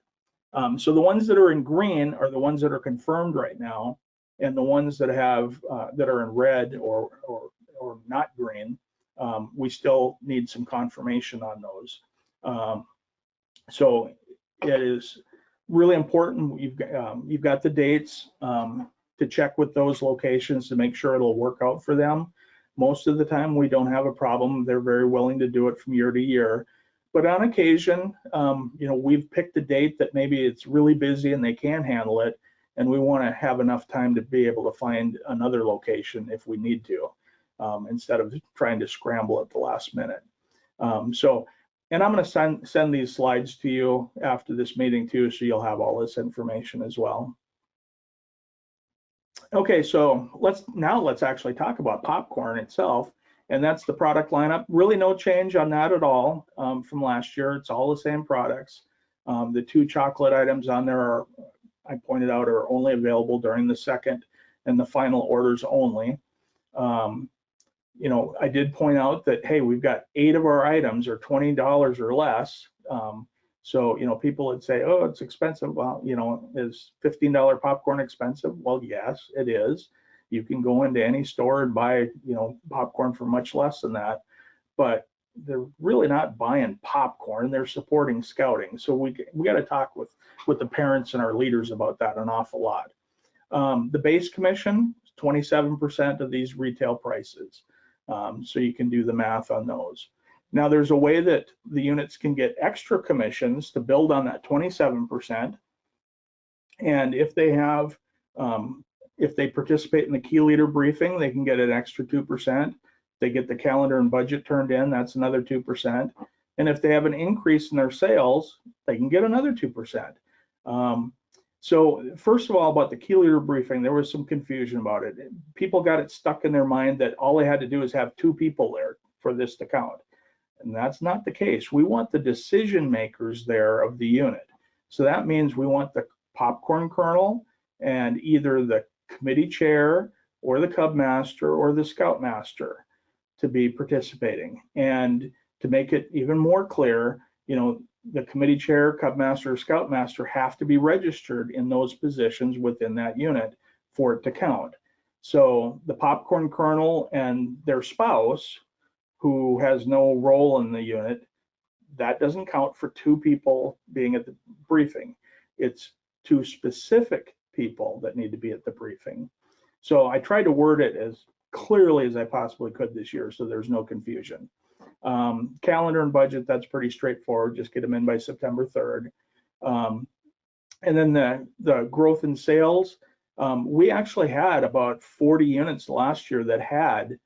So the ones that are in green are the ones that are confirmed right now, and the ones that have that are in red or not green, we still need some confirmation on those. So it is really important. You've got the dates to check with those locations to make sure it'll work out for them. Most of the time, we don't have a problem. They're very willing to do it from year to year. But on occasion, we've picked a date that maybe it's really busy and they can handle it, and we want to have enough time to be able to find another location if we need to, instead of trying to scramble at the last minute. And I'm going to send these slides to you after this meeting too, so you'll have all this information as well. Okay, so let's actually talk about popcorn itself, and that's the product lineup. Really no change on that at all from last year. It's all the same products. The 2 chocolate items on there are, I pointed out, are only available during the second and the final orders only. I did point out that, hey, we've got 8 of our items are $20 or less. So, people would say, oh, it's expensive. Well, is $15 popcorn expensive? Well, yes, it is. You can go into any store and buy, popcorn for much less than that. But they're really not buying popcorn. They're supporting scouting. So we got to talk with the parents and our leaders about that an awful lot. The base commission is 27% of these retail prices. So you can do the math on those. Now there's a way that the units can get extra commissions to build on that 27%. And if they participate in the key leader briefing, they can get an extra 2%. If they get the calendar and budget turned in, that's another 2%. And if they have an increase in their sales, they can get another 2%. So first of all, about the key leader briefing, there was some confusion about it. People got it stuck in their mind that all they had to do is have 2 people there for this to count. And that's not the case. We want the decision makers there of the unit. So that means we want the popcorn kernel and either the committee chair or the cub master or the scout master to be participating. And to make it even more clear, the committee chair, cub master, or scout master have to be registered in those positions within that unit for it to count. So the popcorn kernel and their spouse, who has no role in the unit, that doesn't count for 2 people being at the briefing. It's 2 specific people that need to be at the briefing. So I tried to word it as clearly as I possibly could this year, so there's no confusion. Calendar and budget, that's pretty straightforward. Just get them in by September 3rd. And then the growth in sales, we actually had about 40 units last year that had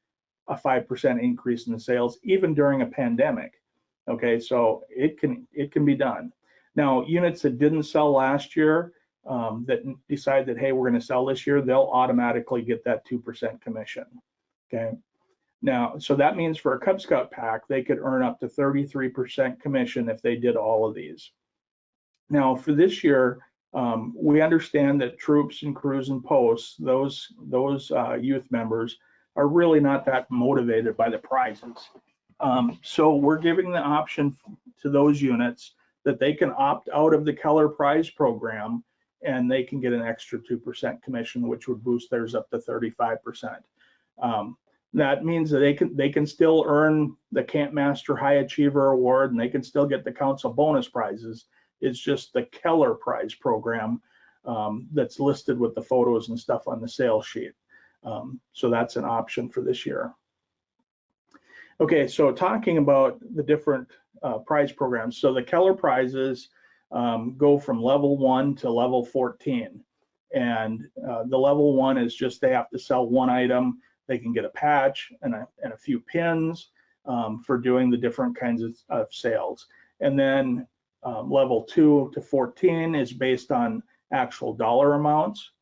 a 5% increase in the sales, even during a pandemic. Okay, so it can be done. Now, units that didn't sell last year, that decide that, hey, we're going to sell this year, they'll automatically get that 2% commission. Okay. Now, so that means for a Cub Scout pack, they could earn up to 33% commission if they did all of these. Now, for this year, we understand that troops and crews and posts, those youth members, are really not that motivated by the prizes. So we're giving the option to those units that they can opt out of the Keller prize program, and they can get an extra 2% commission, which would boost theirs up to 35%. That means that they can still earn the Camp Master High Achiever Award, and they can still get the council bonus prizes. It's just the Keller prize program that's listed with the photos and stuff on the sales sheet. So that's an option for this year. Okay, so talking about the different prize programs. So the Keller prizes go from level 1 to level 14. And the level 1 is just they have to sell 1 item. They can get a patch and a few pins for doing the different kinds of sales. And then level 2 to 14 is based on actual dollar amounts,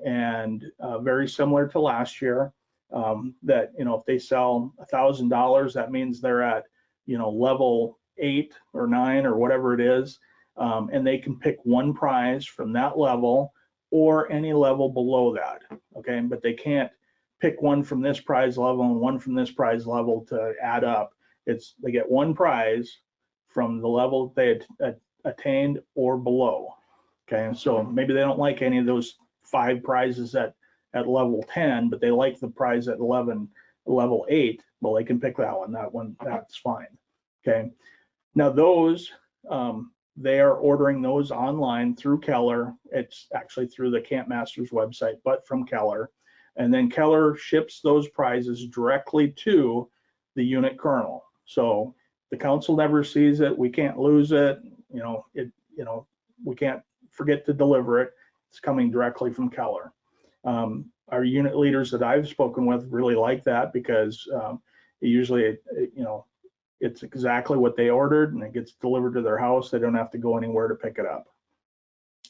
and very similar to last year. That if they sell $1,000, that means they're at level 8 or 9 or whatever it is, and they can pick 1 prize from that level or any level below that. Okay, but they can't pick 1 from this prize level and 1 from this prize level to add up. They get 1 prize from the level they attained or below. Okay, so maybe they don't like any of those 5 prizes at level 10, but they like the prize at level 8. Well, they can pick that one. That's fine. Okay. Now those, they are ordering those online through Keller. It's actually through the Camp Masters website, but from Keller. And then Keller ships those prizes directly to the unit kernel. So the council never sees it. We can't lose it. We can't forget to deliver it. It's coming directly from Keller. Our unit leaders that I've spoken with really like that because usually, it's exactly what they ordered and it gets delivered to their house. They don't have to go anywhere to pick it up.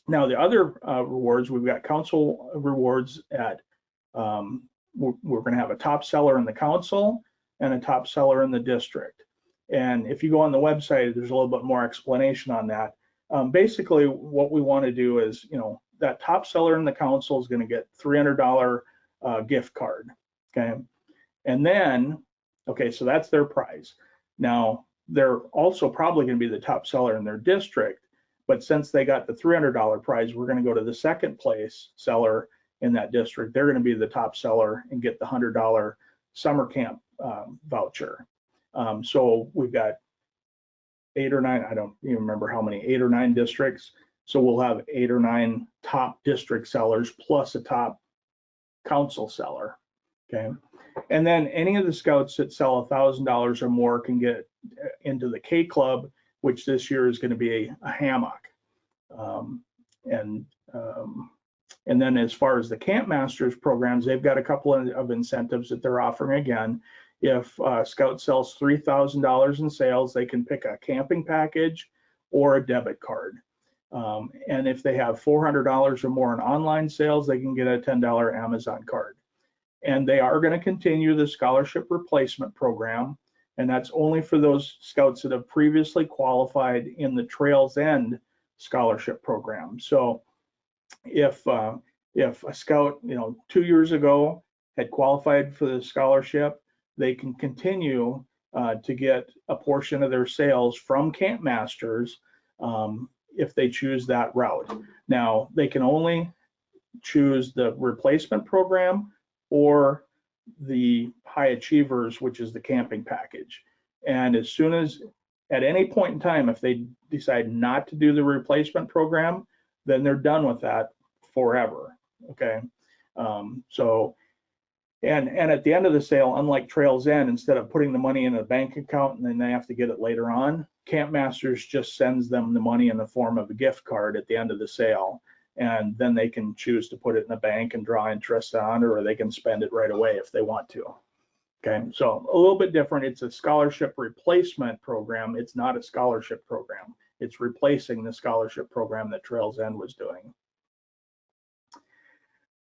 Now the other rewards, we've got council rewards at, we're going to have a top seller in the council and a top seller in the district. And if you go on the website, there's a little bit more explanation on that. Basically, what we want to do is, that top seller in the council is going to get $300 gift card. Okay. And then, okay, so that's their prize. Now, they're also probably going to be the top seller in their district, but since they got the $300 prize, we're going to go to the second place seller in that district. They're going to be the top seller and get the $100 summer camp voucher. So we've got 8 or 9, I don't even remember how many, 8 or 9 districts. So we'll have 8 or 9 top district sellers plus a top council seller. Okay. And then any of the scouts that sell $1,000 or more can get into the K Club, which this year is going to be a hammock. And then as far as the Camp Masters programs, they've got a couple of incentives that they're offering again. If Scout sells $3,000 in sales, they can pick a camping package or a debit card. And if they have $400 or more in online sales, they can get a $10 Amazon card. And they are going to continue the scholarship replacement program, and that's only for those scouts that have previously qualified in the Trails End scholarship program. So if a scout, 2 years ago had qualified for the scholarship, they can continue to get a portion of their sales from Camp Masters if they choose that route. Now, they can only choose the replacement program or the high achievers, which is the camping package. And as soon as, at any point in time, if they decide not to do the replacement program, then they're done with that forever. Okay. And at the end of the sale, unlike Trails End, instead of putting the money in a bank account and then they have to get it later on, Camp Masters just sends them the money in the form of a gift card at the end of the sale. And then they can choose to put it in the bank and draw interest on, or they can spend it right away if they want to. Okay, so a little bit different. It's a scholarship replacement program. It's not a scholarship program. It's replacing the scholarship program that Trails End was doing.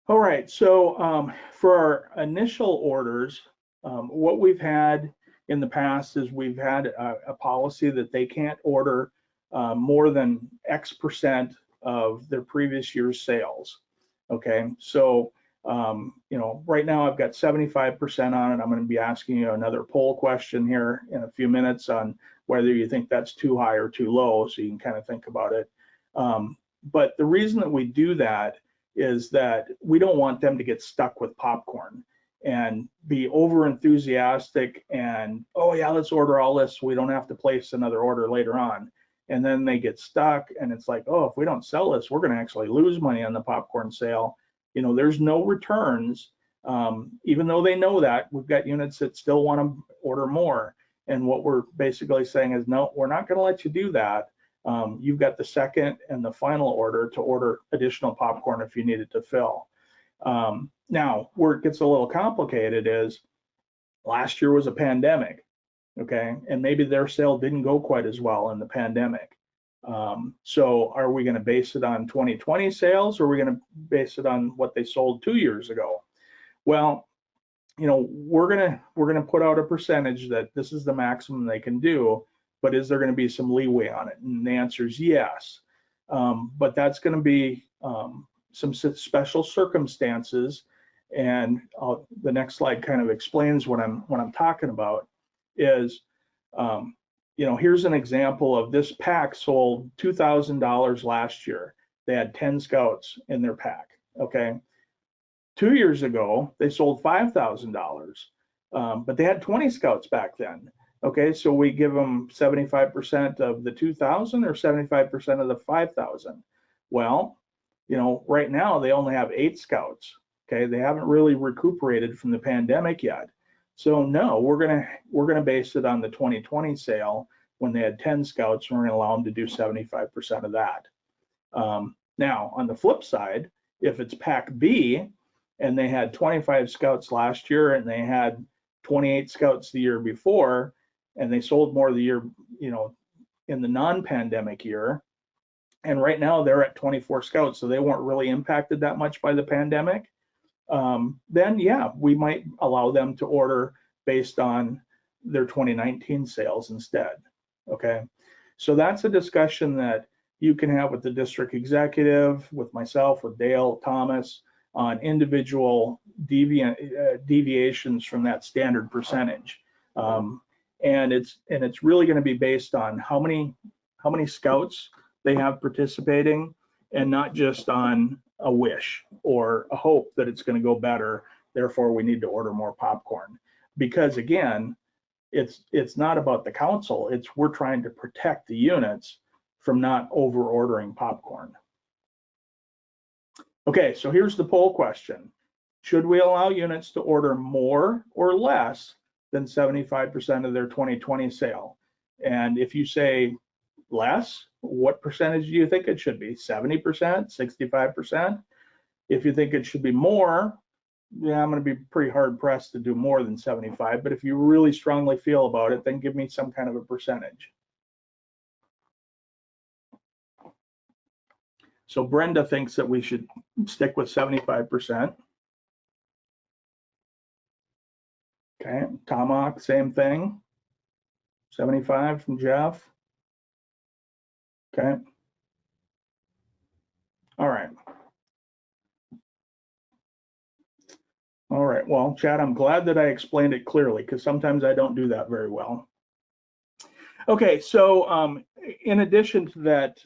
All right, so for our initial orders, what we've had in the past is we've had a policy that they can't order more than X% of their previous year's sales. Okay, so right now I've got 75% on it. I'm going to be asking you another poll question here in a few minutes on whether you think that's too high or too low, so you can kind of think about it. But the reason that we do that is that we don't want them to get stuck with popcorn and be over enthusiastic and, oh yeah, let's order all this so we don't have to place another order later on. And then they get stuck and it's like, oh, if we don't sell this, we're going to actually lose money on the popcorn sale. There's no returns. Even though they know that, we've got units that still want to order more. And what we're basically saying is, no, we're not going to let you do that. You've got the second and the final order to order additional popcorn if you need it to fill. Now, where it gets a little complicated is last year was a pandemic. Okay, and maybe their sale didn't go quite as well in the pandemic. So are we going to base it on 2020 sales, or are we going to base it on what they sold 2 years ago? Well, we're gonna put out a percentage that this is the maximum they can do, but is there going to be some leeway on it? And the answer is yes. But that's going to be some special circumstances, and the next slide kind of explains what I'm talking about. Is here's an example of this pack sold $2,000 last year. they had 10 scouts in their pack. Okay. 2 years ago, they sold $5,000, but they had 20 scouts back then. Okay, so we give them 75% of the 2,000 or 75% of the 5,000. Well, right now they only have 8 scouts. Okay, they haven't really recuperated from the pandemic yet. So no, we're gonna base it on the 2020 sale when they had 10 scouts, and we're gonna allow them to do 75% of that. Now, on the flip side, if it's Pack B and they had 25 scouts last year and they had 28 scouts the year before, and they sold more the year, in the non-pandemic year, and right now they're at 24 scouts, so they weren't really impacted that much by the pandemic, then yeah, we might allow them to order based on their 2019 sales instead. Okay, so that's a discussion that you can have with the district executive, with myself, with Dale Thomas, on individual deviations from that standard percentage. And it's really going to be based on how many scouts they have participating, and not just on a wish or a hope that it's going to go better, therefore we need to order more popcorn. Because again, it's not about the council, we're trying to protect the units from not over ordering popcorn. Okay, so here's the poll question. Should we allow units to order more or less than 75% of their 2020 sale? And if you say less, what percentage do you think it should be? 70%, 65%? If you think it should be more, yeah, I'm going to be pretty hard pressed to do more than 75, but if you really strongly feel about it, then give me some kind of a percentage. So Brenda thinks that we should stick with 75%. Okay, Tomahawk, same thing. 75 from Jeff. Okay. All right. All right, well, Chad, I'm glad that I explained it clearly, because sometimes I don't do that very well. Okay, so in addition to that,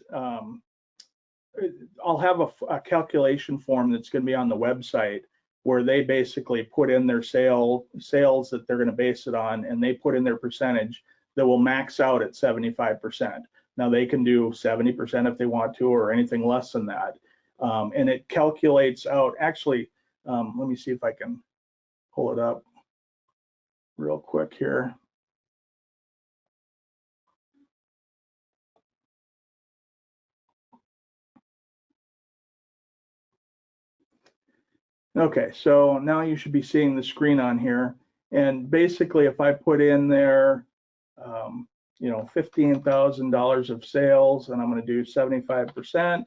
I'll have a calculation form that's going to be on the website where they basically put in their sales that they're going to base it on, and they put in their percentage that will max out at 75%. Now they can do 70% if they want to, or anything less than that. And it calculates out, actually, let me see if I can pull it up real quick here. Okay, so now you should be seeing the screen on here. And basically, if I put in there, $15,000 of sales, and I'm going to do 75%,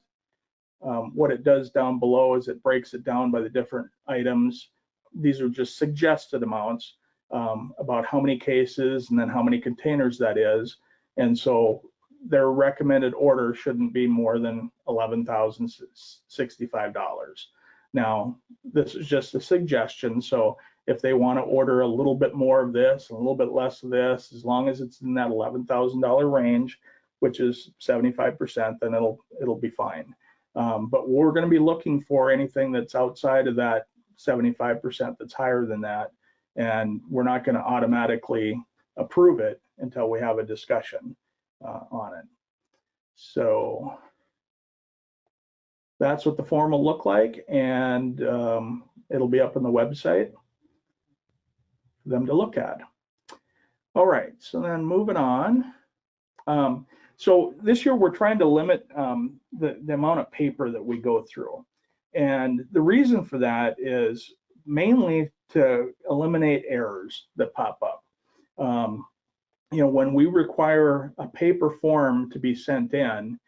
what it does down below is it breaks it down by the different items. These are just suggested amounts about how many cases and then how many containers that is. And so their recommended order shouldn't be more than $11,065. Now, this is just a suggestion, so if they want to order a little bit more of this, a little bit less of this, as long as it's in that $11,000 range, which is 75%, then it'll be fine. But we're going to be looking for anything that's outside of that 75% that's higher than that, and we're not going to automatically approve it until we have a discussion on it. So that's what the form will look like, and it'll be up on the website for them to look at. All right, so then moving on. So this year we're trying to limit the amount of paper that we go through. And the reason for that is mainly to eliminate errors that pop up. When we require a paper form to be sent in,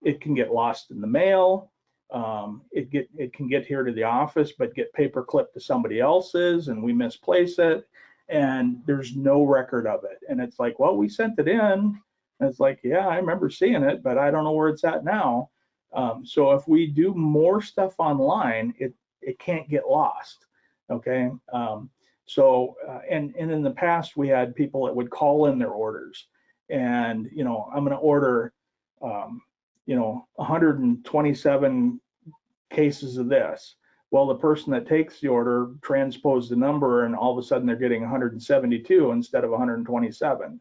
it can get lost in the mail. It can get here to the office, but get paper clipped to somebody else's, and we misplace it, and there's no record of it. And it's like, well, we sent it in, and it's like, yeah, I remember seeing it, but I don't know where it's at now. So if we do more stuff online, it can't get lost. Okay. And in the past, we had people that would call in their orders, and I'm going to order 127 cases of this. Well, the person that takes the order transposed the number, and all of a sudden they're getting 172 instead of 127.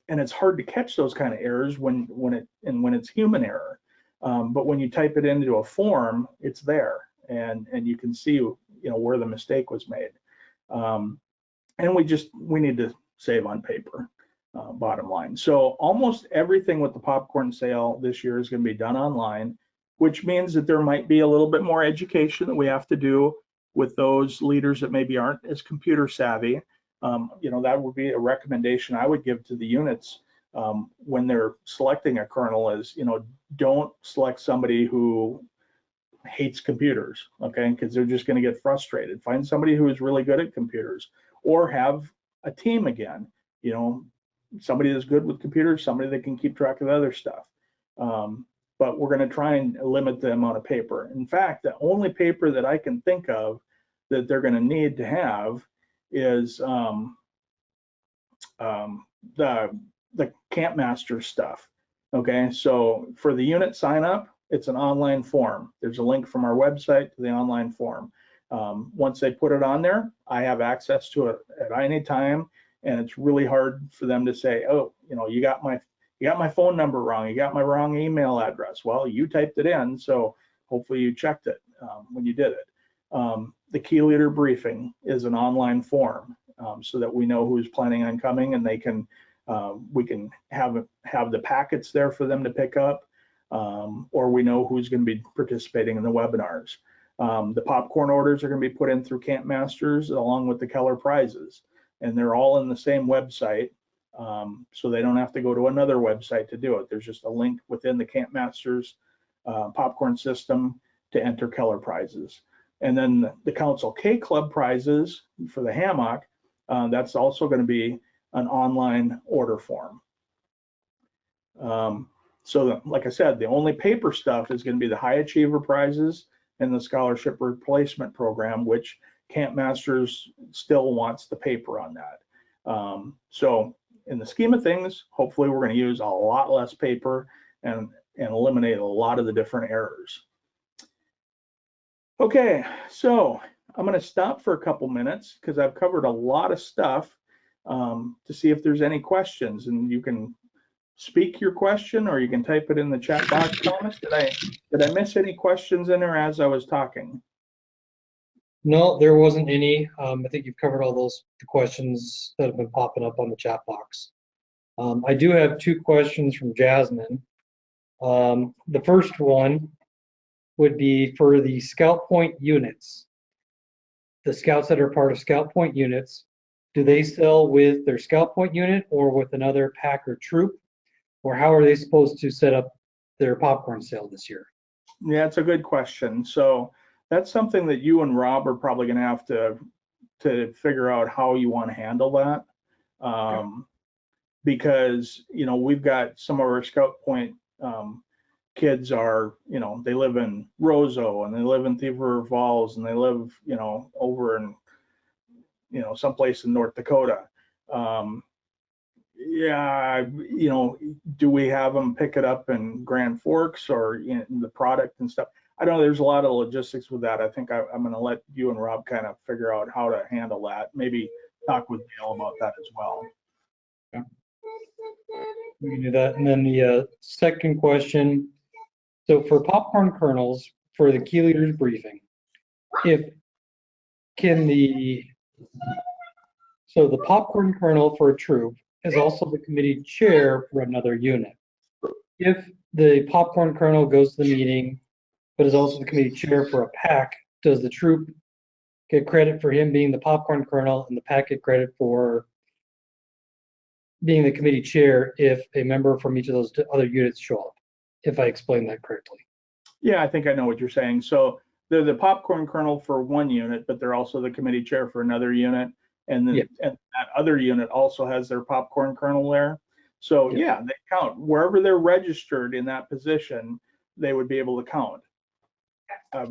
And it's hard to catch those kind of errors when it's human error. But when you type it into a form, it's there, and you can see where the mistake was made. And we need to save on paper, bottom line. So almost everything with the popcorn sale this year is going to be done online, which means that there might be a little bit more education that we have to do with those leaders that maybe aren't as computer savvy. That would be a recommendation I would give to the units when they're selecting a kernel is, don't select somebody who hates computers, okay? Because they're just going to get frustrated. Find somebody who is really good at computers, or have a team again, somebody that's good with computers, somebody that can keep track of other stuff. But we're going to try and limit the amount of paper. In fact, the only paper that I can think of that they're going to need to have is the Camp Master stuff. Okay, so for the unit sign up, it's an online form. There's a link from our website to the online form. Once they put it on there, I have access to it at any time, and it's really hard for them to say, oh, you got my phone number wrong, you got my wrong email address. Well, you typed it in, so hopefully you checked it when you did it. The key leader briefing is an online form, so that we know who's planning on coming, and we can have the packets there for them to pick up, or we know who's going to be participating in the webinars. The popcorn orders are going to be put in through Camp Masters along with the Keller prizes, and they're all in the same website, so they don't have to go to another website to do it. There's just a link within the Camp Masters popcorn system to enter Keller prizes. And then the Council K Club prizes for the hammock, that's also going to be an online order form. So like I said, the only paper stuff is going to be the high achiever prizes and the scholarship replacement program, which Camp Masters still wants the paper on that. So in the scheme of things, hopefully we're going to use a lot less paper and eliminate a lot of the different errors. Okay, so I'm going to stop for a couple minutes because I've covered a lot of stuff to see if there's any questions, and you can speak your question or you can type it in the chat box. Thomas, did I miss any questions in there as I was talking? No, there wasn't any. I think you've covered all the questions that have been popping up on the chat box. I do have two questions from Jasmine. The first one would be for the Scout Point units. The scouts that are part of Scout Point units, do they sell with their Scout Point unit or with another pack or troop? Or how are they supposed to set up their popcorn sale this year? Yeah, it's a good question. So that's something that you and Rob are probably going to have to figure out how you want to handle that. Because, we've got some of our Scout Point kids are, they live in Roseau and they live in Thief River Falls and they live, over in, someplace in North Dakota. Yeah, do we have them pick it up in Grand Forks or in the product and stuff? I don't know. There's a lot of logistics with that. I think I'm going to let you and Rob kind of figure out how to handle that. Maybe talk with Dale about that as well. Okay. We can do that. And then the second question. So for popcorn kernels, for the key leaders briefing, the popcorn kernel for a troop is also the committee chair for another unit. If the popcorn kernel goes to the meeting, but is also the committee chair for a pack, does the troop get credit for him being the popcorn kernel and the pack get credit for being the committee chair if a member from each of those other units show up, if I explained that correctly? Yeah, I think I know what you're saying. So they're the popcorn kernel for one unit, but they're also the committee chair for another unit. And then and that other unit also has their popcorn kernel there. So yeah, they count. Wherever they're registered in that position, they would be able to count. A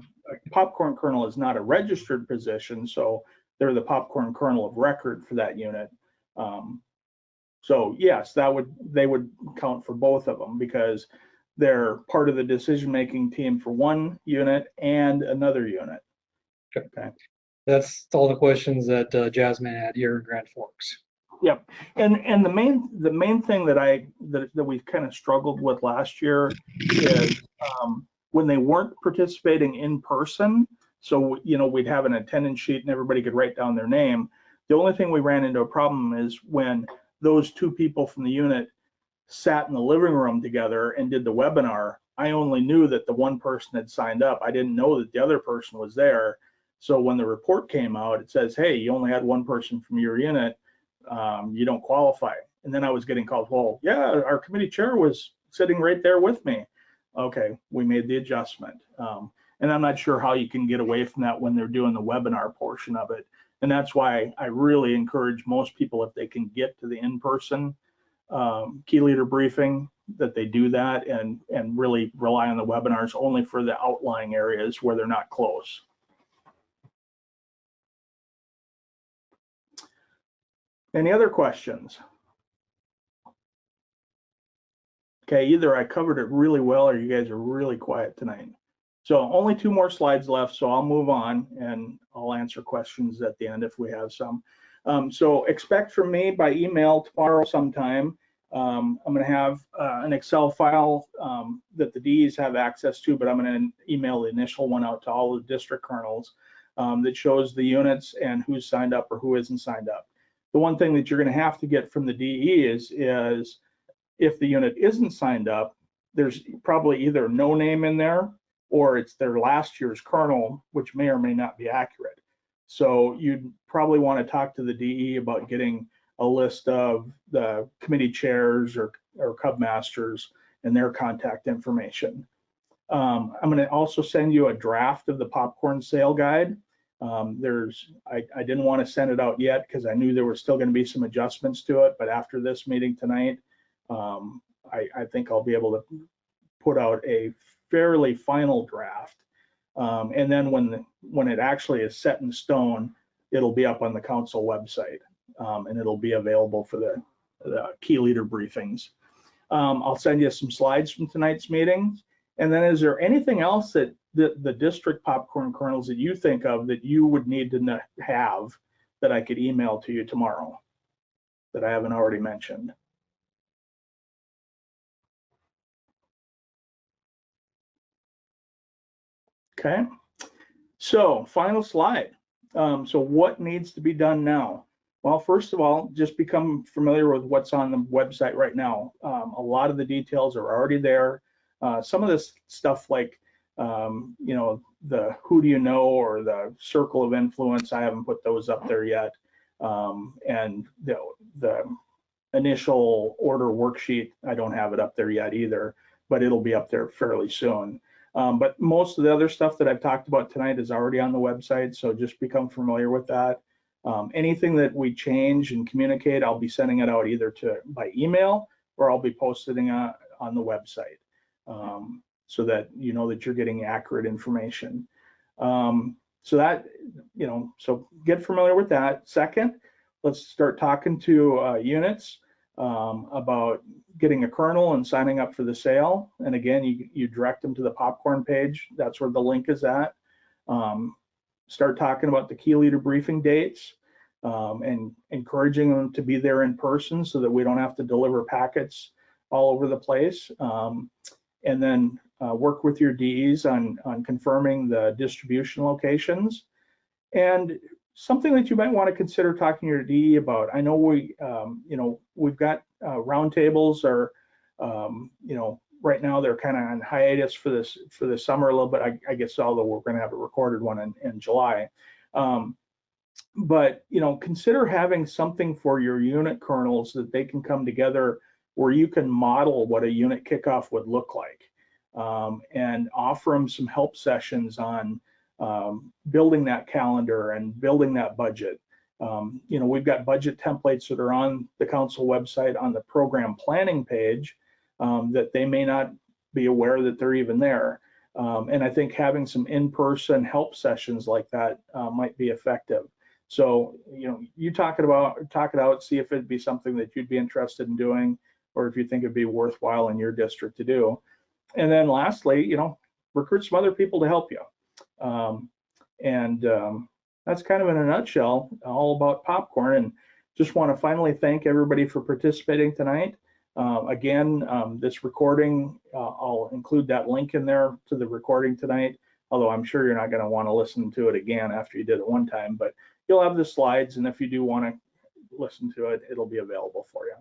popcorn kernel is not a registered position, so they're the popcorn kernel of record for that unit. So yes, they would count for both of them because they're part of the decision-making team for one unit and another unit. Okay. That's all the questions that Jasmine had here in Grand Forks. Yep, and the main thing that we kind of struggled with last year is when they weren't participating in person. So we'd have an attendance sheet and everybody could write down their name. The only thing we ran into a problem is when those two people from the unit sat in the living room together and did the webinar. I only knew that the one person had signed up. I didn't know that the other person was there. So when the report came out, it says, hey, you only had one person from your unit. You don't qualify. And then I was getting called, well, yeah, our committee chair was sitting right there with me. Okay, we made the adjustment. And I'm not sure how you can get away from that when they're doing the webinar portion of it. And that's why I really encourage most people, if they can get to the in-person key leader briefing, that they do that and really rely on the webinars only for the outlying areas where they're not close. Any other questions? Okay, either I covered it really well or you guys are really quiet tonight. So only 2 more slides left, so I'll move on and I'll answer questions at the end if we have some. So expect from me by email tomorrow sometime. I'm going to have an Excel file that the Ds have access to, but I'm going to email the initial one out to all the district kernels that shows the units and who's signed up or who isn't signed up. The one thing that you're going to have to get from the DE is if the unit isn't signed up, there's probably either no name in there or it's their last year's kernel, which may or may not be accurate. So you'd probably want to talk to the DE about getting a list of the committee chairs or cub masters and their contact information. I'm going to also send you a draft of the popcorn sale guide. I didn't want to send it out yet because I knew there were still going to be some adjustments to it, but after this meeting tonight, I think I'll be able to put out a fairly final draft. And then when it actually is set in stone, it'll be up on the council website and it'll be available for the key leader briefings. I'll send you some slides from tonight's meeting. And then is there anything else that the district popcorn kernels that you think of that you would need to have that I could email to you tomorrow that I haven't already mentioned? Okay, so final slide. So what needs to be done now? Well, first of all, just become familiar with what's on the website right now. A lot of the details are already there. Some of this stuff like, the who do you know or the circle of influence, I haven't put those up there yet. And the initial order worksheet, I don't have it up there yet either, but it'll be up there fairly soon. But most of the other stuff that I've talked about tonight is already on the website, so just become familiar with that. Anything that we change and communicate, I'll be sending it out either by email or I'll be posting it on the website so that you know that you're getting accurate information. So that, so get familiar with that. Second, let's start talking to units about getting a kernel and signing up for the sale. And again, you direct them to the popcorn page. That's where the link is at. Start talking about the key leader briefing dates and encouraging them to be there in person so that we don't have to deliver packets all over the place. And then work with your DEs on confirming the distribution locations. And something that you might want to consider talking to your DE about. I know we've got roundtables or, right now they're kind of on hiatus for the summer a little bit. I guess although we're going to have a recorded one in July. But consider having something for your unit kernels that they can come together where you can model what a unit kickoff would look like and offer them some help sessions on building that calendar and building that budget. We've got budget templates that are on the council website on the program planning page that they may not be aware that they're even there. And I think having some in-person help sessions like that might be effective. So, you talk it out, see if it'd be something that you'd be interested in doing, or if you think it'd be worthwhile in your district to do. And then lastly, recruit some other people to help you. That's kind of in a nutshell all about popcorn. And just want to finally thank everybody for participating tonight. Again, this recording, I'll include that link in there to the recording tonight, although I'm sure you're not going to want to listen to it again after you did it one time, but you'll have the slides, and if you do want to listen to it, it'll be available for you.